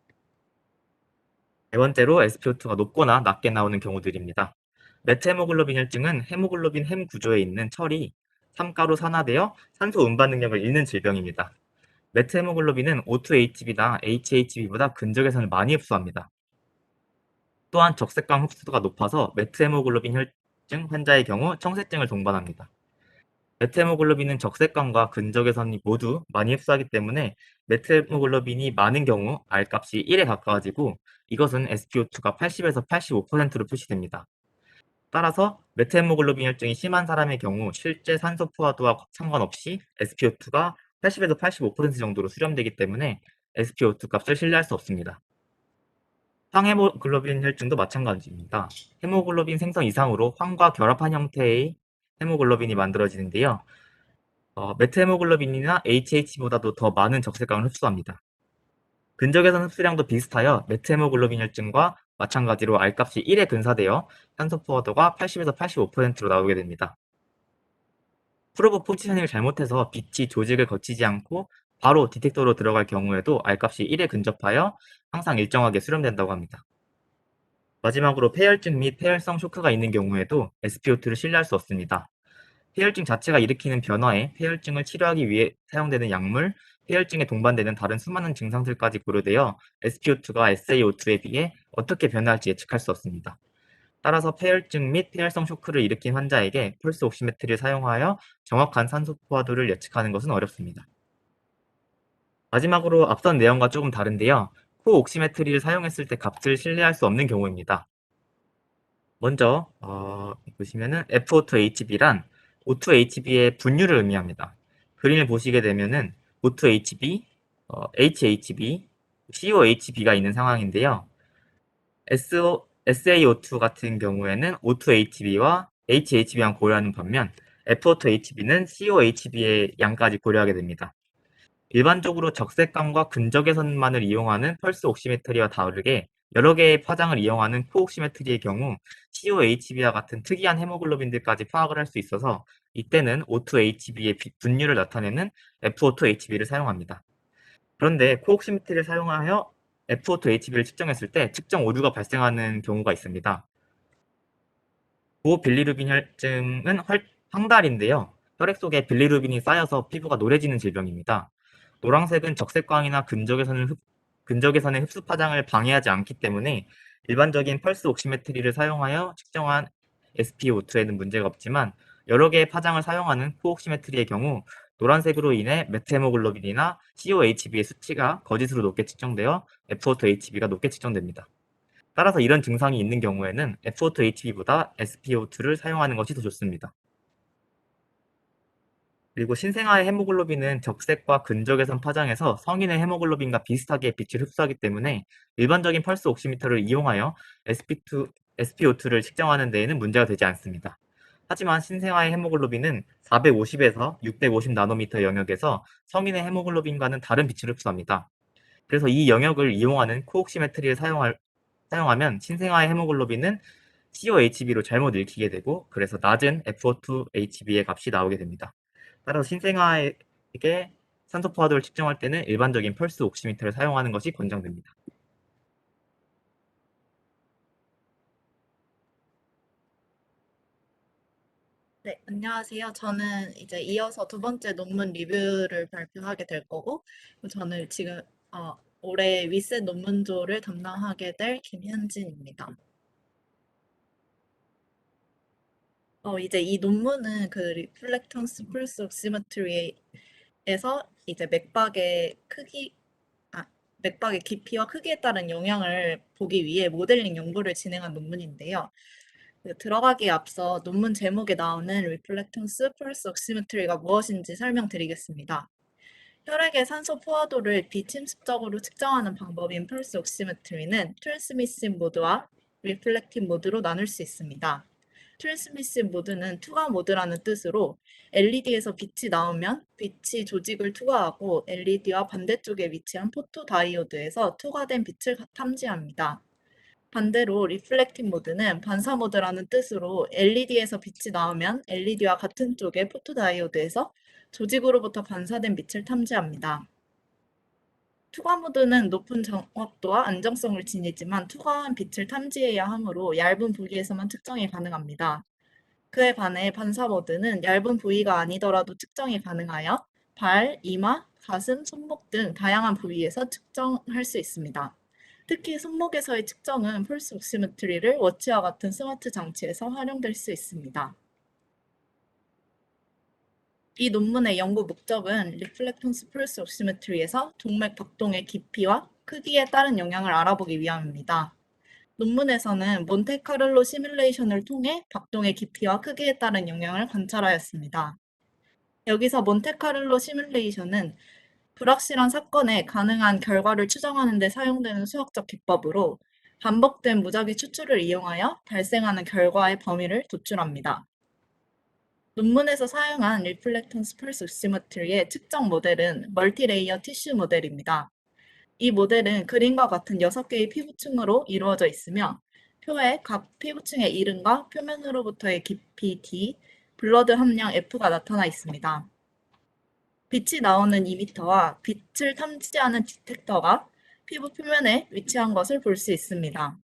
S3: 네 번째로 SpO2가 높거나 낮게 나오는 경우들입니다. 메트헤모글로빈 혈증은 헤모글로빈 햄 구조에 있는 철이 삼가로 산화되어 산소 운반 능력을 잃는 질병입니다. 메트헤모글로빈은 O2HB나 HHB보다 근적외선을 많이 흡수합니다. 또한 적색광 흡수도가 높아서 메트헤모글로빈 혈증 환자의 경우 청색증을 동반합니다. 메트헤모글로빈은 적색광과 근적외선이 모두 많이 흡수하기 때문에 메트헤모글로빈이 많은 경우 R값이 1에 가까워지고 이것은 SpO2가 80에서 85%로 표시됩니다. 따라서 메트헤모글로빈 혈증이 심한 사람의 경우 실제 산소 포화도와 상관없이 SpO2가 80에서 85% 정도로 수렴되기 때문에 SpO2 값을 신뢰할 수 없습니다. 황헤모글로빈 혈증도 마찬가지입니다. 헤모글로빈 생성 이상으로 황과 결합한 형태의 헤모글로빈이 만들어지는데요. 메트헤모글로빈이나 HH보다도 더 많은 적색광을 흡수합니다. 근적외선 흡수량도 비슷하여 메트헤모글로빈 혈증과 마찬가지로 R값이 1에 근사되어 산소 포화도가 80에서 85%로 나오게 됩니다. 프로브 포지셔닝을 잘못해서 빛이 조직을 거치지 않고 바로 디텍터로 들어갈 경우에도 R값이 1에 근접하여 항상 일정하게 수렴된다고 합니다. 마지막으로 폐혈증 및 폐혈성 쇼크가 있는 경우에도 SpO2를 신뢰할 수 없습니다. 폐혈증 자체가 일으키는 변화에 폐혈증을 치료하기 위해 사용되는 약물, 폐혈증에 동반되는 다른 수많은 증상들까지 고려되어 SpO2가 SaO2에 비해 어떻게 변화할지 예측할 수 없습니다. 따라서 폐혈증 및 폐혈성 쇼크를 일으킨 환자에게 펄스 옥시메트리를 사용하여 정확한 산소 포화도를 예측하는 것은 어렵습니다. 마지막으로 앞선 내용과 조금 다른데요. 코옥시메트리를 사용했을 때 값을 신뢰할 수 없는 경우입니다. 먼저 보시면은 F O2HB란 O2HB의 분류를 의미합니다. 그림을 보시게 되면은 O2HB, HHB, COHB가 있는 상황인데요. SaO2 같은 경우에는 O2HB와 HHB만 고려하는 반면 F2HB는 COHB의 양까지 고려하게 됩니다. 일반적으로 적색광과 근적외선만을 이용하는 펄스 옥시메트리와 다르게 여러 개의 파장을 이용하는 코옥시메트리의 경우 COHB와 같은 특이한 헤모글로빈들까지 파악을 할 수 있어서 이때는 O2HB의 분류를 나타내는 F2HB를 사용합니다. 그런데 코옥시메트리를 사용하여 F2HB를 측정했을 때 측정 오류가 발생하는 경우가 있습니다. 고빌리루빈 혈증은 황달인데요. 혈액 속에 빌리루빈이 쌓여서 피부가 노래지는 질병입니다. 노란색은 적색광이나 근적외선의 흡수 파장을 방해하지 않기 때문에 일반적인 펄스 옥시메트리를 사용하여 측정한 SpO2에는 문제가 없지만 여러 개의 파장을 사용하는 코옥시메트리의 경우 노란색으로 인해 메트헤모글로빈이나 COHB의 수치가 거짓으로 높게 측정되어 F2HB가 높게 측정됩니다. 따라서 이런 증상이 있는 경우에는 F2HB보다 SpO2를 사용하는 것이 더 좋습니다. 그리고 신생아의 헤모글로빈은 적색과 근적외선 파장에서 성인의 헤모글로빈과 비슷하게 빛을 흡수하기 때문에 일반적인 펄스 옥시미터를 이용하여 SpO2를 측정하는 데에는 문제가 되지 않습니다. 하지만 신생아의 헤모글로빈은 450에서 650 나노미터 영역에서 성인의 헤모글로빈과는 다른 빛을 흡수합니다. 그래서 이 영역을 이용하는 코옥시메트리를 사용하면 신생아의 헤모글로빈은 COHB로 잘못 읽히게 되고 그래서 낮은 F2HB의 값이 나오게 됩니다. 따라서 신생아에게 산소 포화도를 측정할 때는 일반적인 펄스 옥시미터를 사용하는 것이 권장됩니다.
S2: 네, 안녕하세요. 저는 이제 이어서 두 번째 논문 리뷰를 발표하게 될 거고, 저는 지금 올해 윗셋 논문조를 담당하게 될 김현진입니다. 이제 이 논문은 그 리플렉턴스 펄스 옥시메트리에서 이제 맥박의 깊이와 크기에 따른 영향을 보기 위해 모델링 연구를 진행한 논문인데요. 들어가기에 앞서 논문 제목에 나오는 Reflectance Pulse Oximetry가 무엇인지 설명드리겠습니다. 혈액의 산소 포화도를 비침습적으로 측정하는 방법인 펄스 옥시메트리는 트랜스미시브 모드와 리플렉티브 모드로 나눌 수 있습니다. 트랜스미시브 모드는 투과 모드라는 뜻으로 LED에서 빛이 나오면 빛이 조직을 투과하고 LED와 반대쪽에 위치한 포토다이오드에서 투과된 빛을 탐지합니다. 반대로 리플렉티브 모드는 반사 모드라는 뜻으로 LED에서 빛이 나오면 LED와 같은 쪽의 포토다이오드에서 조직으로부터 반사된 빛을 탐지합니다. 투과 모드는 높은 정확도와 안정성을 지니지만 투과한 빛을 탐지해야 하므로 얇은 부위에서만 측정이 가능합니다. 그에 반해 반사 모드는 얇은 부위가 아니더라도 측정이 가능하여 발, 이마, 가슴, 손목 등 다양한 부위에서 측정할 수 있습니다. 특히 손목에서의 측정은 펄스 옥시메트리를 워치와 같은 스마트 장치에서 활용될 수 있습니다. 이 논문의 연구 목적은 리플렉턴스 펄스 옥시메트리에서 동맥 박동의 깊이와 크기에 따른 영향을 알아보기 위함입니다. 논문에서는 몬테카를로 시뮬레이션을 통해 박동의 깊이와 크기에 따른 영향을 관찰하였습니다. 여기서 몬테카를로 시뮬레이션은 불확실한 사건에 가능한 결과를 추정하는 데 사용되는 수학적 기법으로 반복된 무작위 추출을 이용하여 발생하는 결과의 범위를 도출합니다. 논문에서 사용한 리플렉턴스 펄스 옥시메트리의 측정 모델은 멀티레이어 티슈 모델입니다. 이 모델은 그림과 같은 6개의 피부층으로 이루어져 있으며 표에 각 피부층의 이름과 표면으로부터의 깊이 D, 블러드 함량 F가 나타나 있습니다. 빛이 나오는 이미터와 빛을 탐지하는 디텍터가 피부 표면에 위치한 것을 볼 수 있습니다.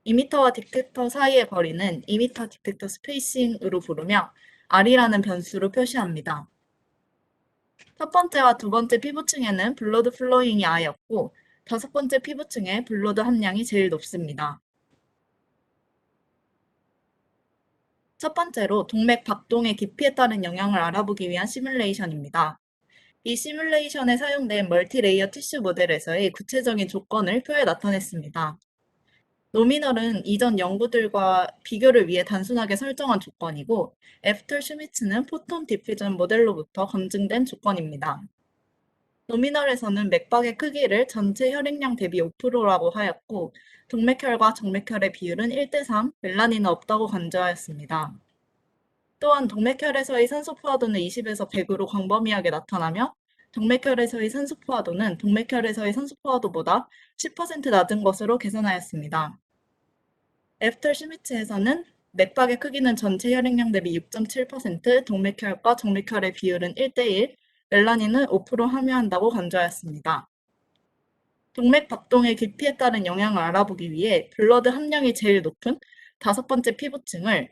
S2: 이미터와 디텍터 사이의 거리는 이미터 디텍터 스페이싱으로 부르며 R이라는 변수로 표시합니다. 첫 번째와 두 번째 피부층에는 블러드 플로잉이 아예 없고 다섯 번째 피부층에 블러드 함량이 제일 높습니다. 첫 번째로 동맥 박동의 깊이에 따른 영향을 알아보기 위한 시뮬레이션입니다. 이 시뮬레이션에 사용된 멀티레이어 티슈 모델에서의 구체적인 조건을 표에 나타냈습니다. 노미널은 이전 연구들과 비교를 위해 단순하게 설정한 조건이고 애프터 슈미츠는 포톤 디퓨전 모델로부터 검증된 조건입니다. 노미널에서는 맥박의 크기를 전체 혈액량 대비 5%라고 하였고 동맥혈과 정맥혈의 비율은 1대3, 멜라닌은 없다고 간주하였습니다. 또한 동맥혈에서의 산소 포화도는 20에서 100으로 광범위하게 나타나며 정맥혈에서의 산소 포화도는 동맥혈에서의 산소 포화도보다 10% 낮은 것으로 계산하였습니다. 애프터 슈미츠에서는 맥박의 크기는 전체 혈액량 대비 6.7%, 동맥혈과 정맥혈의 비율은 1대1, 멜라닌은 5% 함유한다고 간주하였습니다. 동맥 박동의 깊이에 따른 영향을 알아보기 위해 블러드 함량이 제일 높은 5번째 피부층을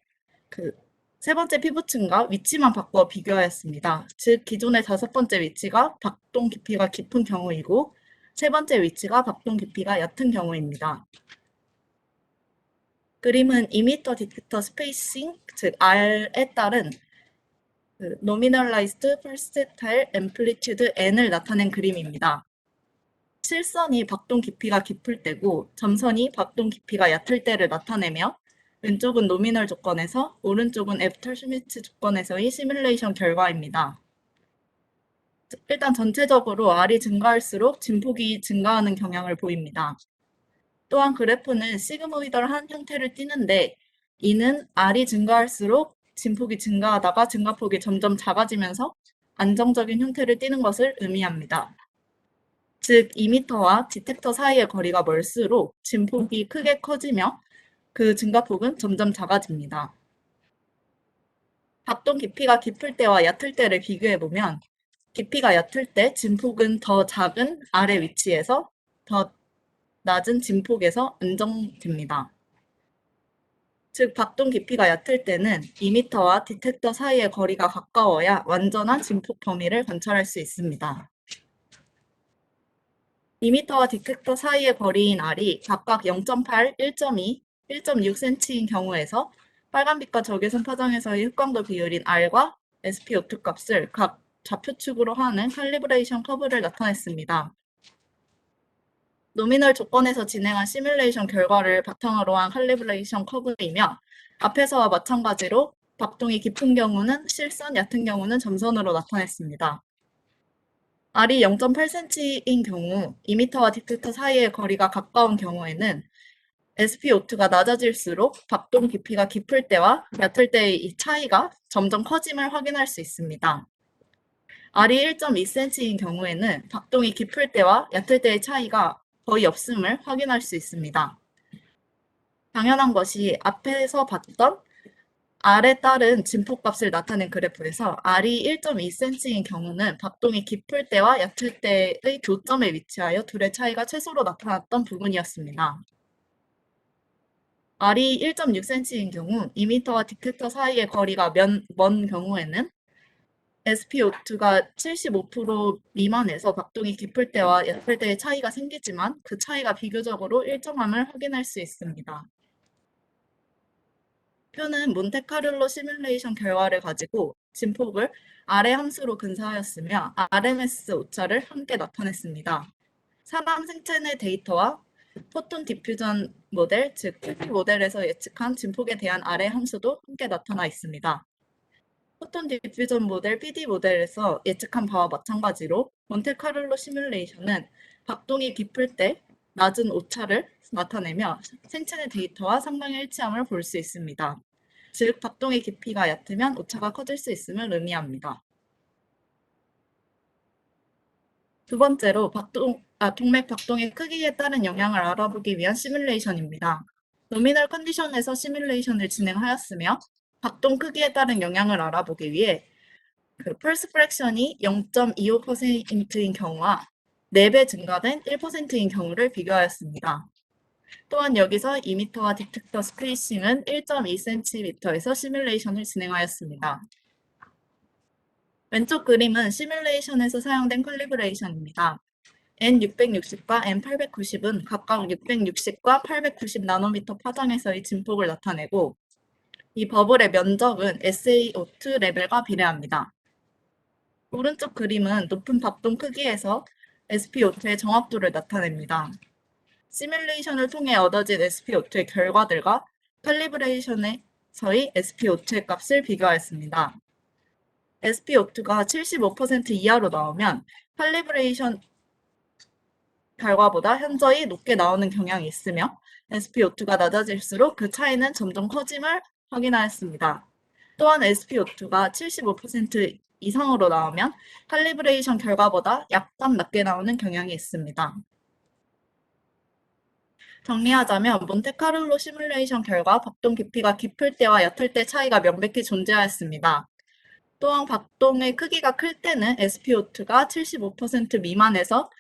S2: 세 번째 피부층과 위치만 바꿔 비교하였습니다. 즉 기존의 5번째 위치가 박동 깊이가 깊은 경우이고 세 번째 위치가 박동 깊이가 얕은 경우입니다. 그림은 이미터 디텍터 스페이싱, 즉 R에 따른 Nominalized Percentile Amplitude N을 나타낸 그림입니다. 실선이 박동 깊이가 깊을 때고 점선이 박동 깊이가 얕을 때를 나타내며 왼쪽은 노미널 조건에서 오른쪽은 애프터 슈미츠 조건에서의 시뮬레이션 결과입니다. 일단 전체적으로 R이 증가할수록 진폭이 증가하는 경향을 보입니다. 또한 그래프는 시그모이덜한 형태를 띠는데 이는 R이 증가할수록 진폭이 증가하다가 증가폭이 점점 작아지면서 안정적인 형태를 띠는 것을 의미합니다. 즉 2m와 디텍터 사이의 거리가 멀수록 진폭이 크게 커지며 그 증가폭은 점점 작아집니다. 박동 깊이가 깊을 때와 얕을 때를 비교해보면 깊이가 얕을 때 진폭은 더 작은 R의 위치에서 더 낮은 진폭에서 안정됩니다. 즉 박동 깊이가 얕을 때는 2m와 디텍터 사이의 거리가 가까워야 완전한 진폭 범위를 관찰할 수 있습니다. 2m와 디텍터 사이의 거리인 R이 각각 0.8, 1.2, 1.6cm인 경우에서 빨간빛과 적외선 파장에서의 흑광도 비율인 R과 SpO2 값을 각 좌표축으로 하는 칼리브레이션 커브를 나타냈습니다. 노미널 조건에서 진행한 시뮬레이션 결과를 바탕으로 한 칼리브레이션 커브이며 앞에서와 마찬가지로 박동이 깊은 경우는 실선, 얕은 경우는 점선으로 나타냈습니다. R이 0.8cm인 경우 2m와 디텍터 사이의 거리가 가까운 경우에는 SpO2가 낮아질수록 박동 깊이가 깊을 때와 얕을 때의 이 차이가 점점 커짐을 확인할 수 있습니다. R이 1.2cm인 경우에는 박동이 깊을 때와 얕을 때의 차이가 거의 없음을 확인할 수 있습니다. 당연한 것이 앞에서 봤던 R에 따른 진폭값을 나타낸 그래프에서 R이 1.2cm인 경우는 박동이 깊을 때와 얕을 때의 교점에 위치하여 둘의 차이가 최소로 나타났던 부분이었습니다. R이 1.6cm인 경우 2m와 디텍터 사이의 거리가 먼 경우에는 SpO2가 75% 미만에서 박동이 깊을 때와 얕을 때의 차이가 생기지만 그 차이가 비교적으로 일정함을 확인할 수 있습니다. 표는 몬테카를로 시뮬레이션 결과를 가지고 진폭을 R의 함수로 근사하였으며 RMS 오차를 함께 나타냈습니다. 사람 생체 내 데이터와 포톤 디퓨전 모델, 즉 PD 모델에서 예측한 진폭에 대한 R의 함수도 함께 나타나 있습니다. 포톤 디퓨전 모델, PD 모델에서 예측한 바와 마찬가지로 몬테카를로 시뮬레이션은 박동이 깊을 때 낮은 오차를 나타내며 생체 내 데이터와 상당히 일치함을 볼 수 있습니다. 즉, 박동의 깊이가 얕으면 오차가 커질 수 있음을 의미합니다. 두 번째로 동맥 박동의 크기에 따른 영향을 알아보기 위한 시뮬레이션입니다. 노미널 컨디션에서 시뮬레이션을 진행하였으며 박동 크기에 따른 영향을 알아보기 위해 펄스 프랙션이 0.25%인 경우와 4배 증가된 1%인 경우를 비교하였습니다. 또한 여기서 2m와 디텍터 스페이싱은 1.2cm에서 시뮬레이션을 진행하였습니다. 왼쪽 그림은 시뮬레이션에서 사용된 컬리브레이션입니다. N660과 N890은 각각 660과 890 나노미터 파장에서의 진폭을 나타내고 이 버블의 면적은 SaO2 레벨과 비례합니다. 오른쪽 그림은 높은 박동 크기에서 SpO2의 정확도를 나타냅니다. 시뮬레이션을 통해 얻어진 SpO2의 결과들과 칼리브레이션에서의 SpO2의 값을 비교하였습니다. SpO2가 75% 이하로 나오면 칼리브레이션 결과보다 현저히 높게 나오는 경향이 있으며 SpO2가 낮아질수록 그 차이는 점점 커짐을 확인하였습니다. 또한 SpO2가 75% 이상으로 나오면 칼리브레이션 결과보다 약간 낮게 나오는 경향이 있습니다. 정리하자면 몬테카를로 시뮬레이션 결과 박동 깊이가 깊을 때와 얕을 때 차이가 명백히 존재하였습니다. 또한 박동의 크기가 클 때는 SpO2가 75% 미만에서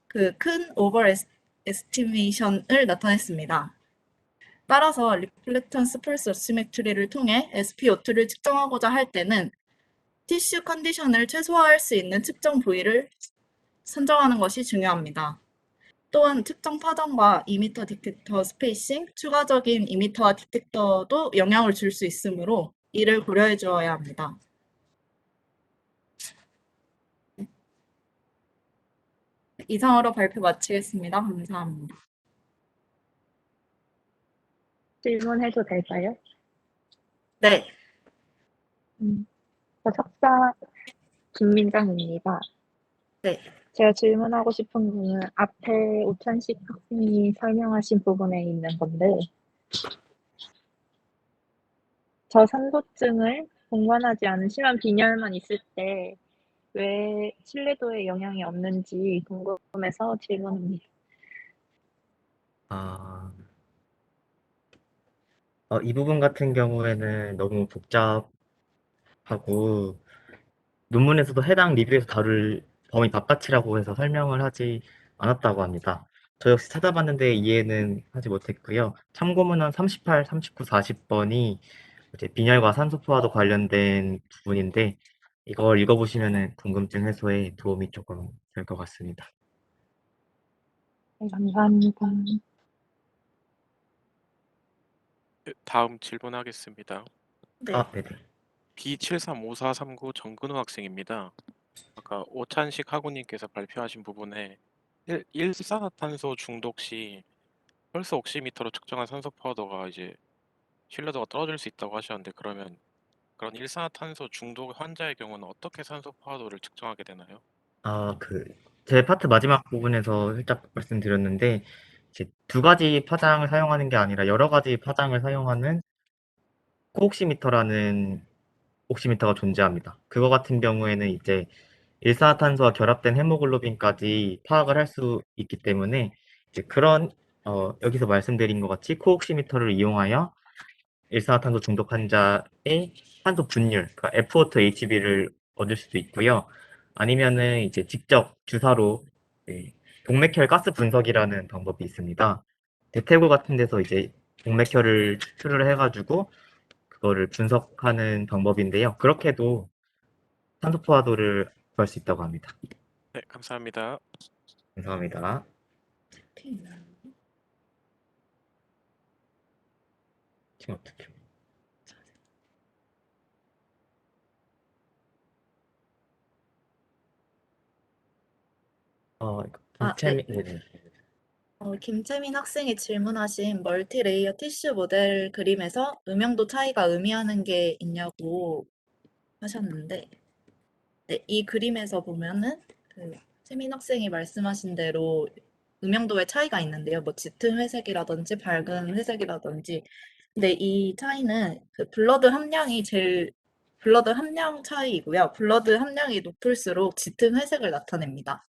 S2: 그 큰 오버 에스티메이션을 나타냈습니다. 따라서 리플렉턴스 펄스 어시메트리를 통해 SpO2를 측정하고자 할 때는 티슈 컨디션을 최소화할 수 있는 측정 부위를 선정하는 것이 중요합니다. 또한 측정 파장과 이미터 디텍터 스페이싱, 추가적인 이미터와 디텍터도 영향을 줄 수 있으므로 이를 고려해 주어야 합니다. 이상으로 발표 마치겠습니다. 감사합니다.
S6: 질문해도 될까요?
S2: 네,
S6: 저 석사 김민정입니다.
S2: 네.
S6: 제가 질문하고 싶은 거는 앞에 오찬식 학생이 설명하신 부분에 있는 건데, 저산소증을 동반하지 않은 심한 빈혈만 있을 때 왜 신뢰도에 영향이 없는지 궁금해서 질문합니다.
S3: 아, 이 부분 같은 경우에는 너무 복잡하고 논문에서도 해당 리뷰에서 다룰 범위 바깥이라고 해서 설명을 하지 않았다고 합니다. 저 역시 찾아봤는데 이해는 하지 못했고요. 참고문헌 38, 39, 40번이 이제 빈혈과 산소 포화도 관련된 부분인데 이걸 읽어보시면 궁금증 해소에 도움이 조금 될 것 같습니다.
S6: 네, 감사합니다.
S5: 다음 질문하겠습니다.
S2: 네.
S3: 네네.
S5: B735439 정근호 학생입니다. 아까 오찬식 학우님께서 발표하신 부분에 일산화탄소 중독 시 펄스 옥시미터로 측정한 산소 포화도가 이제 신뢰도가 떨어질 수 있다고 하셨는데 그러면 그런 일산화탄소 중독 환자의 경우는 어떻게 산소 포화도를 측정하게 되나요?
S3: 제 파트 마지막 부분에서 살짝 말씀드렸는데, 이제 두 가지 파장을 사용하는 게 아니라 여러 가지 파장을 사용하는 코옥시미터라는 옥시미터가 존재합니다. 그거 같은 경우에는 이제 일산화탄소와 결합된 헤모글로빈까지 파악을 할 수 있기 때문에 이제 그런 여기서 말씀드린 것 같이 코옥시미터를 이용하여 일산화탄소 중독 환자의 산소 분율, 그러니까 F2/HB를 얻을 수도 있고요. 아니면은 이제 직접 주사로 동맥혈 가스 분석이라는 방법이 있습니다. 대퇴구 같은 데서 이제 동맥혈을 추출을 해가지고 그거를 분석하는 방법인데요. 그렇게도 산소 포화도를 구할 수 있다고 합니다.
S5: 네, 감사합니다.
S3: 감사합니다. 지금 어떻게? 네네.
S2: 김채민 학생이 질문하신 멀티레이어 티슈 모델 그림에서 음영도 차이가 의미하는 게 있냐고 하셨는데, 네, 이 그림에서 보면은 채민 학생이 말씀하신 대로 음영도의 차이가 있는데요. 뭐 짙은 회색이라든지 밝은 회색이라든지. 근데 이 차이는 블러드 함량 차이이고요. 블러드 함량이 높을수록 짙은 회색을 나타냅니다.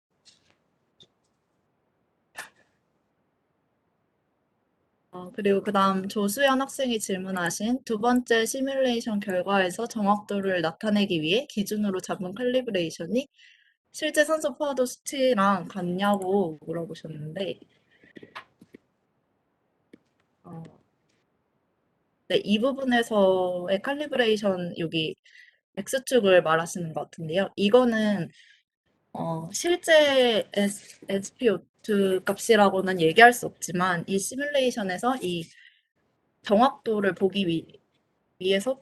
S2: 그리고 그다음 조수연 학생이 질문하신 두 번째 시뮬레이션 결과에서 정확도를 나타내기 위해 기준으로 잡은 칼리브레이션이 실제 산소 포화도 수치랑 같냐고 물어보셨는데, 어, 네, 이 부분에서의 칼리브레이션 여기 X축을 말하시는 것 같은데요. 이거는 실제 SpO2 값이라고는 얘기할 수 없지만 이 시뮬레이션에서 이 정확도를 보기 위해서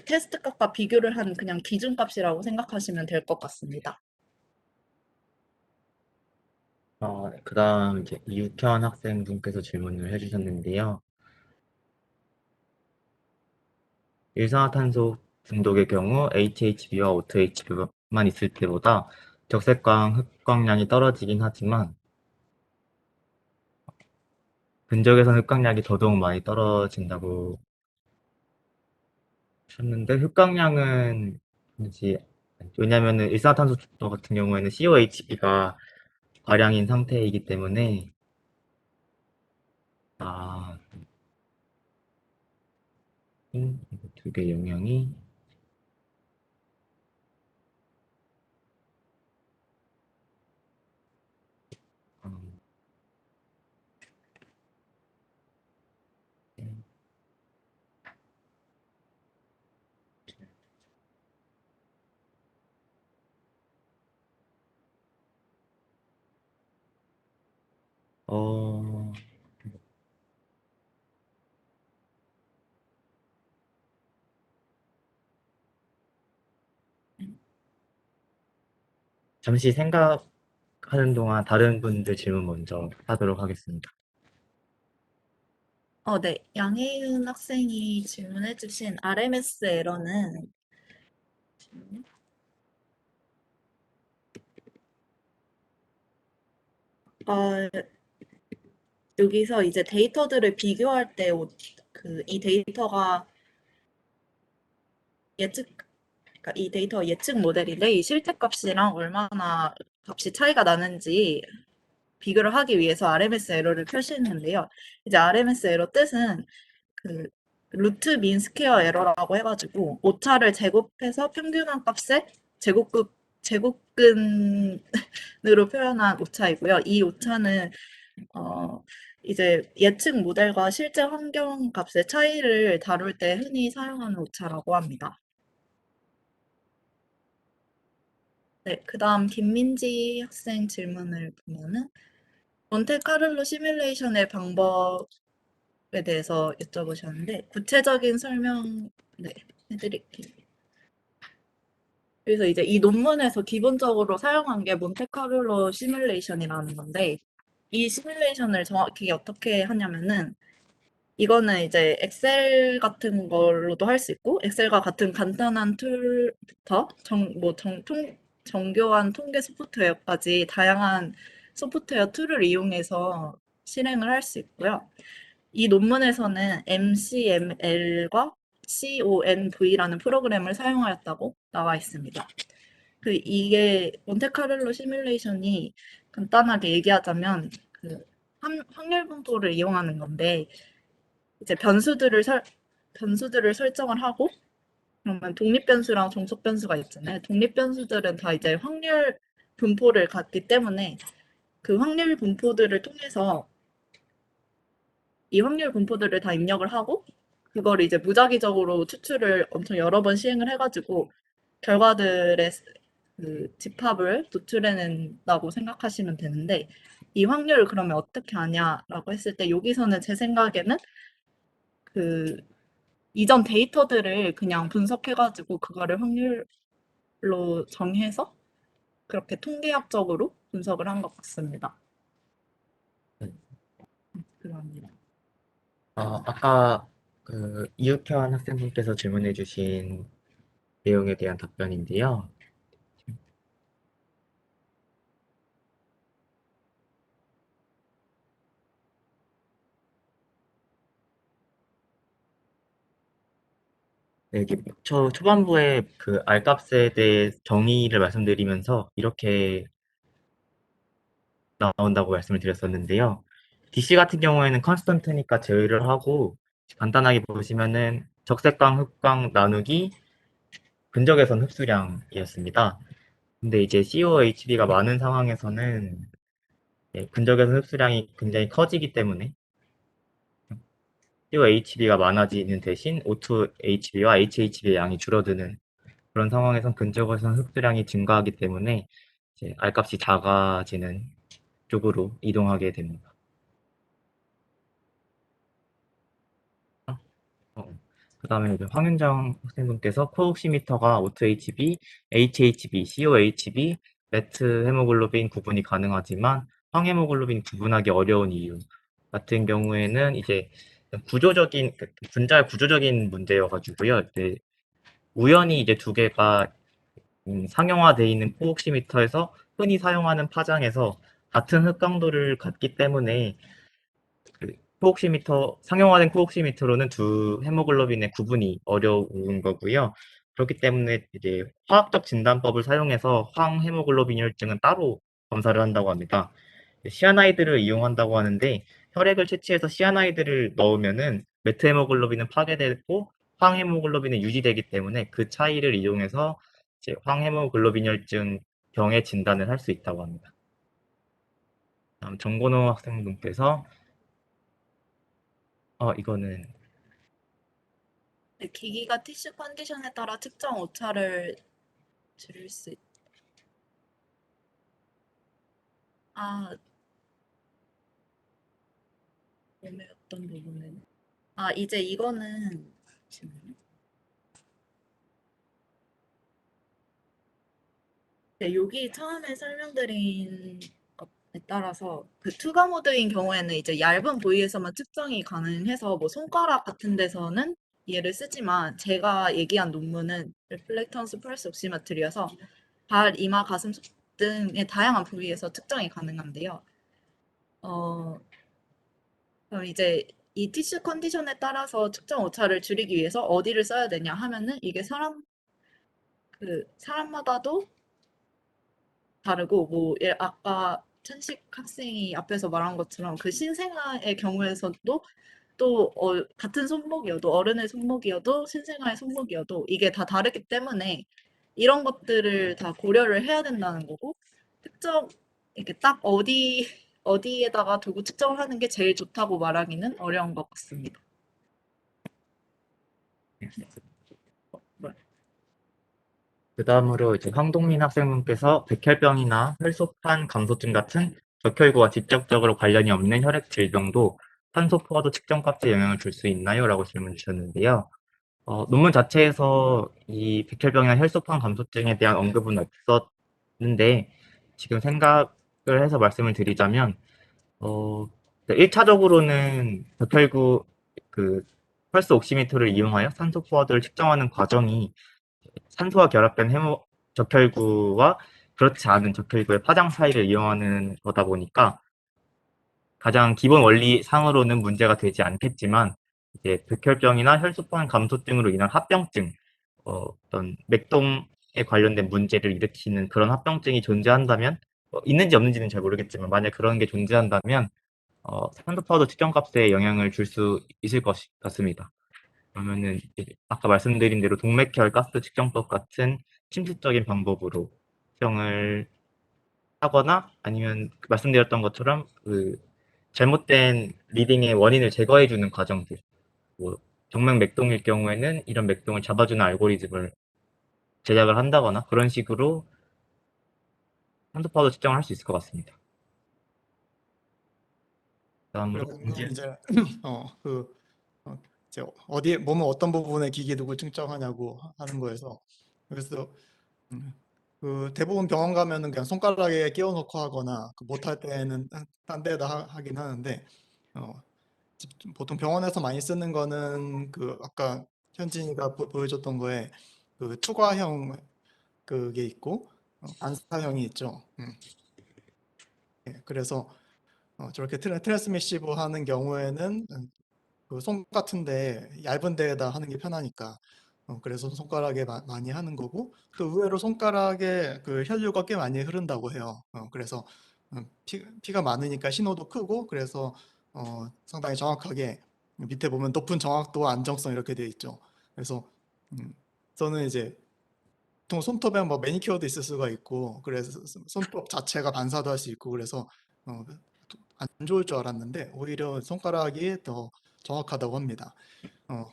S2: 테스트 값과 비교를 한 그냥 기준값이라고 생각하시면 될 것 같습니다.
S3: 그다음 이제 이욱현 학생분께서 질문을 해주셨는데요. 일산화탄소 중독의 경우 HHB와 OTHB만 있을 때보다 적색광 흡광량이 떨어지긴 하지만 근적에선 흡광량이 더더욱 많이 떨어진다고 하셨는데 흡광량은 이제 왜냐면은 일산화탄소 축도 같은 경우에는 COHB가 과량인 상태이기 때문에 아, 두 개 영향이 음, 어, 잠시 생각하는 동안 다른 분들 질문 먼저 하도록 하겠습니다.
S2: 네. 양혜은 학생이 질문해주신 RMS 에러는 어, 여기서 이제 데이터들을 비교할 때 이 데이터가 그러니까 이 데이터 예측 모델인데 이 실제값이랑 얼마나 값이 차이가 나는지 비교를 하기 위해서 RMS 에러를 표시했는데요. 이제 RMS 에러 뜻은 그 루트 민 스퀘어 에러라고 해가지고 오차를 제곱해서 평균한 값에 제곱근으로 표현한 오차이고요. 이 오차는 이제 예측 모델과 실제 환경 값의 차이를 다룰 때 흔히 사용하는 오차라고 합니다. 네, 그다음 김민지 학생 질문을 보면은 몬테카를로 시뮬레이션의 방법에 대해서 여쭤보셨는데 구체적인 설명 네, 해드릴게요. 그래서 이제 이 논문에서 기본적으로 사용한 게 몬테카를로 시뮬레이션이라는 건데 이 시뮬레이션을 정확히 어떻게 하냐면은 이거는 이제 엑셀 같은 걸로도 할 수 있고 엑셀과 같은 간단한 툴부터 정교한 통계 소프트웨어까지 다양한 소프트웨어 툴을 이용해서 실행을 할 수 있고요. 이 논문에서는 MCML과 CONV라는 프로그램을 사용하였다고 나와 있습니다. 이게 몬테카를로 시뮬레이션이 간단하게 얘기하자면 확률 분포를 이용하는 건데 이제 변수들을 설정을 하고 그러면 독립 변수랑 종속 변수가 있잖아요. 독립 변수들은 다 이제 확률 분포를 갖기 때문에 그 확률 분포들을 통해서 이 확률 분포들을 다 입력을 하고 그걸 이제 무작위적으로 추출을 엄청 여러 번 시행을 해가지고 결과들의 집합을 도출해낸다고 생각하시면 되는데 이 확률을 그러면 어떻게 하냐라고 했을 때 여기서는 제 생각에는 그 이전 데이터들을 그냥 분석해가지고 그거를 확률로 정해서 그렇게 통계학적으로 분석을 한 것 같습니다. 그겁니다.
S3: 아까 이육현 학생분께서 질문해 주신 내용에 대한 답변인데요. 네, 초반부에 그 R값에 대해 정의를 말씀드리면서 이렇게 나온다고 말씀을 드렸었는데요. DC 같은 경우에는 컨스턴트니까 제외를 하고 간단하게 보시면은 적색광, 흡광 나누기 근적에선 흡수량이었습니다. 근데 이제 COHB가 많은 상황에서는 근적에선 흡수량이 굉장히 커지기 때문에 COHB가 많아지는 대신 O2HB와 HHB의 양이 줄어드는 그런 상황에선 근적에선 흡수량이 증가하기 때문에 이제 R값이 작아지는 쪽으로 이동하게 됩니다. 그다음에 이제 황윤정 학생분께서 코옥시미터가 O2HB, HHB, COHB, 메트 헤모글로빈 구분이 가능하지만 황헤모글로빈 구분하기 어려운 이유 같은 경우에는 이제 분자의 구조적인 문제여가지고요. 우연히 이제 두 개가 상용화되어 있는 코옥시미터에서 흔히 사용하는 파장에서 같은 흑강도를 갖기 때문에 그 코옥시미터 상용화된 코옥시미터로는 두 헤모글로빈의 구분이 어려운 거고요. 그렇기 때문에 이제 화학적 진단법을 사용해서 황헤모글로빈 혈증은 따로 검사를 한다고 합니다. 시아나이드를 이용한다고 하는데 혈액을 채취해서 시아나이드를 넣으면은 메트헤모글로빈은 파괴되고 황헤모글로빈은 유지되기 때문에 그 차이를 이용해서 이제 황헤모글로빈 혈증 병의 진단을 할 수 있다고 합니다. 다음 정건호 학생분께서 이거는
S2: 네, 기기가 티슈 컨디션에 따라 특정 오차를 줄일 수 있... 아, 몸의 어떤 부분은 이제 이거는 잠시만요. 네, 여기 처음에 설명드린 것에 따라서 그 투가 모드인 경우에는 이제 얇은 부위에서만 측정이 가능해서 뭐 손가락 같은 데서는 얘를 쓰지만 제가 얘기한 논문은 리플렉턴스 펄스 옥시메트리여서 발, 이마, 가슴 등의 다양한 부위에서 측정이 가능한데요. 그럼 이제 이 티슈 컨디션에 따라서 측정 오차를 줄이기 위해서 어디를 써야 되냐 하면은 이게 사람마다도 다르고 뭐 아까 천식 학생이 앞에서 말한 것처럼 그 신생아의 경우에서도 또 같은 손목이어도 어른의 손목이어도 신생아의 손목이어도 이게 다 다르기 때문에 이런 것들을 다 고려를 해야 된다는 거고 특정 이렇게 딱 어디에다가 두고 측정을 하는 게 제일 좋다고 말하기는 어려운 것 같습니다.
S3: 그 다음으로 이제 황동민 학생분께서 백혈병이나 혈소판 감소증 같은 적혈구와 직접적으로 관련이 없는 혈액 질병도 산소 포화도 측정 값에 영향을 줄 수 있나요? 라고 질문 주셨는데요. 논문 자체에서 이 백혈병이나 혈소판 감소증에 대한 언급은 없었는데 지금 생각을 해서 말씀을 드리자면 1차적으로는 적혈구 그 펄스 옥시미터를 이용하여 산소 포화도를 측정하는 과정이 산소와 결합된 적혈구와 그렇지 않은 적혈구의 파장 사이를 이용하는 거다 보니까 가장 기본 원리상으로는 문제가 되지 않겠지만 이제 백혈병이나 혈소판 감소증으로 인한 합병증, 어떤 맥동에 관련된 문제를 일으키는 그런 합병증이 존재한다면 있는지 없는지는 잘 모르겠지만 만약 그런 게 존재한다면 산소 파우더 측정 값에 영향을 줄 수 있을 것 같습니다. 그러면은 아까 말씀드린 대로 동맥혈 가스 측정법 같은 침투적인 방법으로 측정을 하거나 아니면 말씀드렸던 것처럼 그 잘못된 리딩의 원인을 제거해 주는 과정들, 뭐 정맥 맥동일 경우에는 이런 맥동을 잡아주는 알고리즘을 제작을 한다거나 그런 식으로 산소 파우더 측정을 할 수 있을 것 같습니다. 다음으로
S1: 그러면 이제 이제 어디에 몸의 어떤 부분에 기계 누구 측정하냐고 하는 거에서 그래서 그 대부분 병원 가면은 그냥 손가락에 끼워 놓고 하거나 못할 때는 딴 데다 하긴 하는데 보통 병원에서 많이 쓰는 거는 그 아까 현진이가 보여줬던 거에 그 투과형 그게 있고 반사형이 있죠. 그래서 저렇게 트랜스미시브 하는 경우에는 그 손 같은데 얇은 데에다 하는 게 편하니까 그래서 손가락에 많이 하는 거고 또 의외로 손가락에 그 혈류가 꽤 많이 흐른다고 해요. 그래서 피가 많으니까 신호도 크고 그래서 상당히 정확하게 밑에 보면 높은 정확도 안정성 이렇게 되어 있죠. 그래서 저는 이제 보통 손톱에 뭐 매니큐어도 있을 수가 있고 그래서 손톱 자체가 반사도 할 수 있고 그래서 안 좋을 줄 알았는데 오히려 손가락이 더 정확하다고 합니다.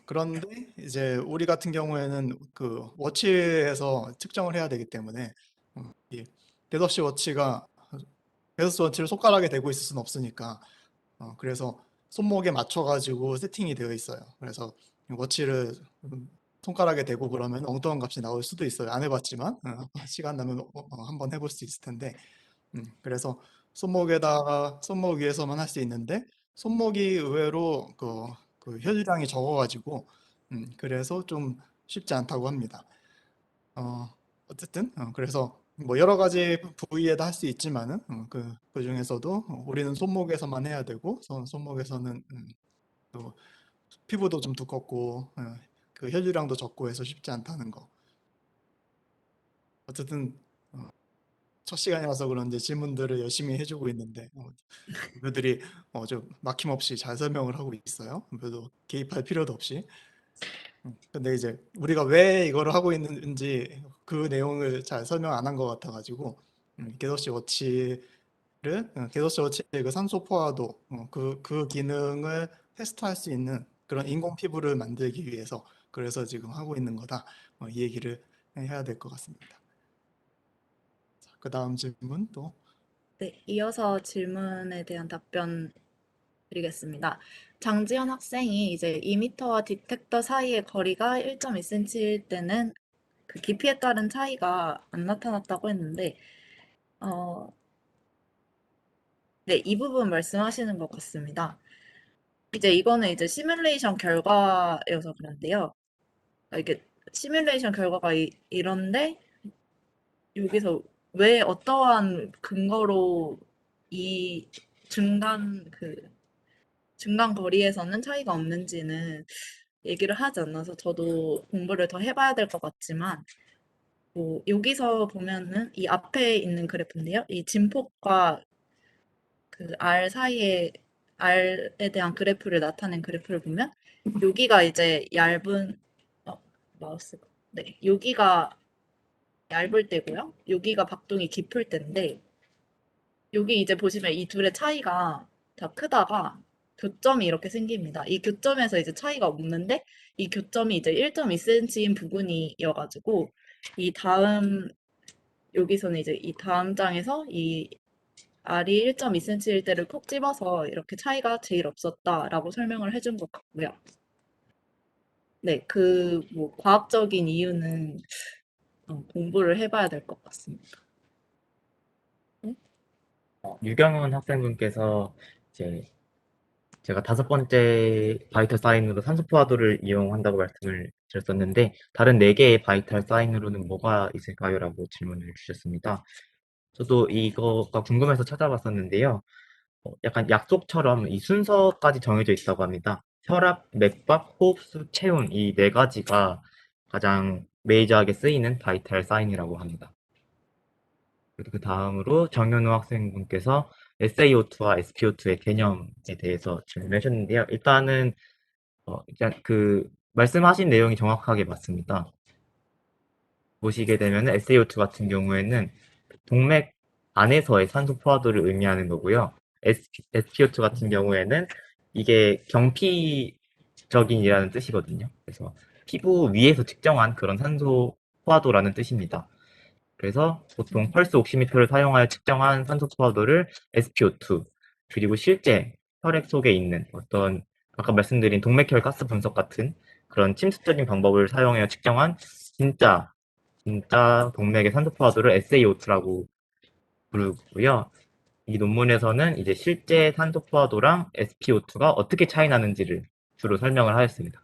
S1: 그런데 이제 우리 같은 경우에는 그 워치에서 측정을 해야 되기 때문에 이 데더시 워치가 데더시 워치를 손가락에 대고 있을 수는 없으니까 그래서 손목에 맞춰 가지고 세팅이 되어 있어요. 그래서 워치를 손가락에 대고 그러면 엉뚱한 값이 나올 수도 있어요. 안 해봤지만 시간 나면 한번 해볼 수 있을 텐데 그래서 손목 위에서만 할 수 있는데 손목이 의외로 그 혈류량이 적어가지고 그래서 좀 쉽지 않다고 합니다. 어쨌든 그래서 뭐 여러 가지 부위에다 할 수 있지만은 그 중에서도 우리는 손목에서만 해야 되고 손목에서는 또 피부도 좀 두껍고 그 혈류량도 적고 해서 쉽지 않다는 거. 어쨌든 첫 시간이라서 그런지 질문들을 열심히 해주고 있는데 그들이 좀 막힘없이 잘 설명을 하고 있어요. 그래도 개입할 필요도 없이. 근데 이제 우리가 왜 이거를 하고 있는지 그 내용을 잘 설명 안 한 것 같아가지고 게더시 워치의 그 산소 포화도 그 기능을 테스트할 수 있는 그런 인공 피부를 만들기 위해서 그래서 지금 하고 있는 거다. 이 얘기를 해야 될 것 같습니다. 그 다음 질문 또.
S2: 네, 이어서 질문에 대한 답변 드리겠습니다. 장지현 학생이 이제 2m와 디텍터 사이의 거리가 1.2cm일 때는 그 깊이에 따른 차이가 안 나타났다고 했는데, 네, 이 부분 말씀하시는 것 같습니다. 이제 이거는 이제 시뮬레이션 결과여서 그런데요. 이게 시뮬레이션 결과가 이런데 여기서 왜 어떠한 근거로 이 중간 거리에서는 차이가 없는지는 얘기를 하지 않아서 저도 공부를 더 해봐야 될 것 같지만 뭐 여기서 보면은 이 앞에 있는 그래프인데요. 이 진폭과 그 R 사이에 R에 대한 그래프를 나타낸 그래프를 보면 여기가 이제 얇은 마우스가 네 여기가 얇을 때고요. 여기가 박동이 깊을 때인데 여기 이제 보시면 이 둘의 차이가 다 크다가 교점이 이렇게 생깁니다. 이 교점에서 이제 차이가 없는데 이 교점이 이제 1.2cm인 부분이어가지고 이 다음 여기서는 이제 이 다음 장에서 이 R이 1.2cm일 때를 콕 집어서 이렇게 차이가 제일 없었다라고 설명을 해준 것 같고요. 네, 그 뭐 과학적인 이유는 공부를 해봐야 될 것 같습니다.
S3: 유경은 학생분께서 이제 제가 5번째 바이탈 사인으로 산소 포화도를 이용한다고 말씀을 드렸었는데 다른 4개의 바이탈 사인으로는 뭐가 있을까요? 라고 질문을 주셨습니다. 저도 이거가 궁금해서 찾아봤었는데요. 약간 약속처럼 이 순서까지 정해져 있다고 합니다. 혈압, 맥박, 호흡수, 체온 이 4가지가 가장 메이저하게 쓰이는 바이탈 사인이라고 합니다. 그리고 그 다음으로 정현우 학생분께서 SaO2와 SpO2의 개념에 대해서 질문을 하셨는데요. 일단은 일단 그 말씀하신 내용이 정확하게 맞습니다. 보시게 되면 SaO2 같은 경우에는 동맥 안에서의 산소 포화도를 의미하는 거고요. SpO2 같은 경우에는 이게 경피적인이라는 뜻이거든요. 그래서 피부 위에서 측정한 그런 산소 포화도라는 뜻입니다. 그래서 보통 펄스 옥시미터를 사용하여 측정한 산소 포화도를 SpO2 그리고 실제 혈액 속에 있는 어떤 아까 말씀드린 동맥혈 가스 분석 같은 그런 침습적인 방법을 사용하여 측정한 진짜 동맥의 산소 포화도를 SaO2라고 부르고요. 이 논문에서는 이제 실제 산소 포화도랑 SpO2가 어떻게 차이 나는지를 주로 설명을 하였습니다.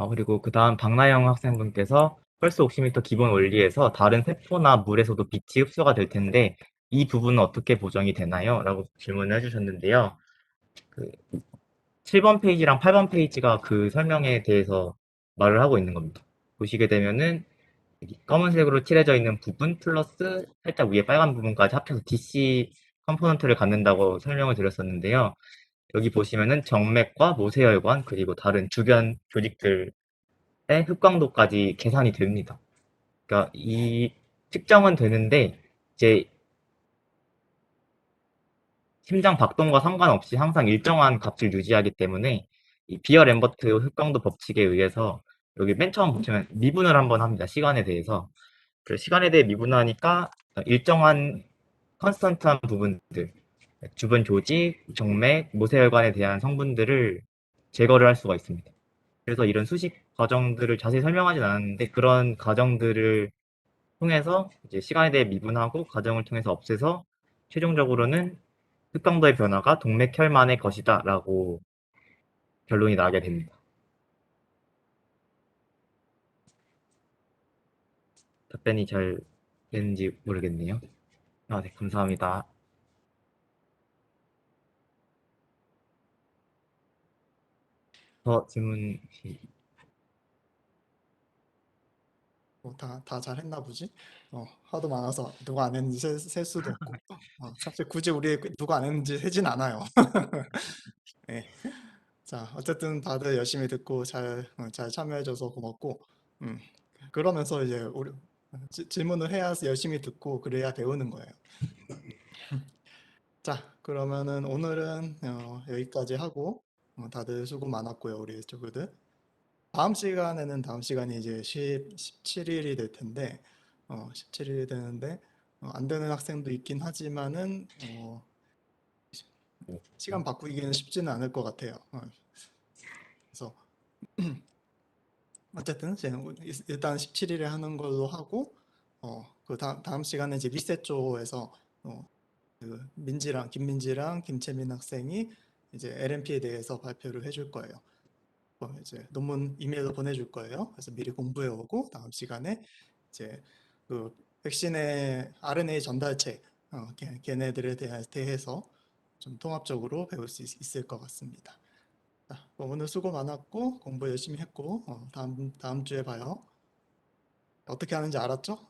S3: 그리고 그 다음 박나영 학생분께서 펄스 옥시미터 기본 원리에서 다른 세포나 물에서도 빛이 흡수가 될 텐데 이 부분은 어떻게 보정이 되나요? 라고 질문을 해주셨는데요. 그 7번 페이지랑 8번 페이지가 그 설명에 대해서 말을 하고 있는 겁니다. 보시게 되면은 여기 검은색으로 칠해져 있는 부분 플러스 살짝 위에 빨간 부분까지 합쳐서 DC 컴포넌트를 갖는다고 설명을 드렸었는데요. 여기 보시면은 정맥과 모세혈관 그리고 다른 주변 조직들의 흡광도까지 계산이 됩니다. 그러니까 이 측정은 되는데 이제 심장 박동과 상관없이 항상 일정한 값을 유지하기 때문에 이 비어 램버트 흡광도 법칙에 의해서 여기 맨 처음 보시면 미분을 한번 합니다. 시간에 대해서. 그 시간에 대해 미분하니까 일정한 컨스턴트한 부분들, 주변 조직, 정맥, 모세혈관에 대한 성분들을 제거를 할 수가 있습니다. 그래서 이런 수식 과정들을 자세히 설명하진 않았는데 그런 과정들을 통해서 이제 시간에 대해 미분하고 과정을 통해서 없애서 최종적으로는 흑강도의 변화가 동맥혈만의 것이다 라고 결론이 나게 됩니다. 답변이 잘 되는지 모르겠네요. 아, 네, 감사합니다. 질문 혹시
S1: 다 잘했나 보지? 하도 많아서 누가 안 했는지 셀 수도 없고. 사실 굳이 우리 누가 안 했는지 세진 않아요. 네. 자, 어쨌든 다들 열심히 듣고 잘 참여해줘서 고맙고, 그러면서 이제 우리 질문을 해야 열심히 듣고 그래야 배우는 거예요. 자, 그러면은 오늘은 여기까지 하고 다들 수고 많았고요, 우리 친구들. 다음 시간이 이제 17일이 될 텐데, 17일이 되는데 안 되는 학생도 있긴 하지만은 시간 바꾸기는 쉽지는 않을 것 같아요. 그래서 어쨌든 일단 17일에 하는 걸로 하고, 그 다음 시간에 이제 리셋조에서 그 김민지랑 김채민 학생이 이제 LMP에 대해서 발표를 해줄 거예요. 이제 논문 이메일로 보내줄 거예요. 그래서 미리 공부해 오고 다음 시간에 이제 그 백신의 RNA 전달체 걔네들에 대해서 좀 통합적으로 배울 수 있을 것 같습니다. 자, 오늘 수고 많았고 공부 열심히 했고 다음 주에 봐요. 어떻게 하는지 알았죠?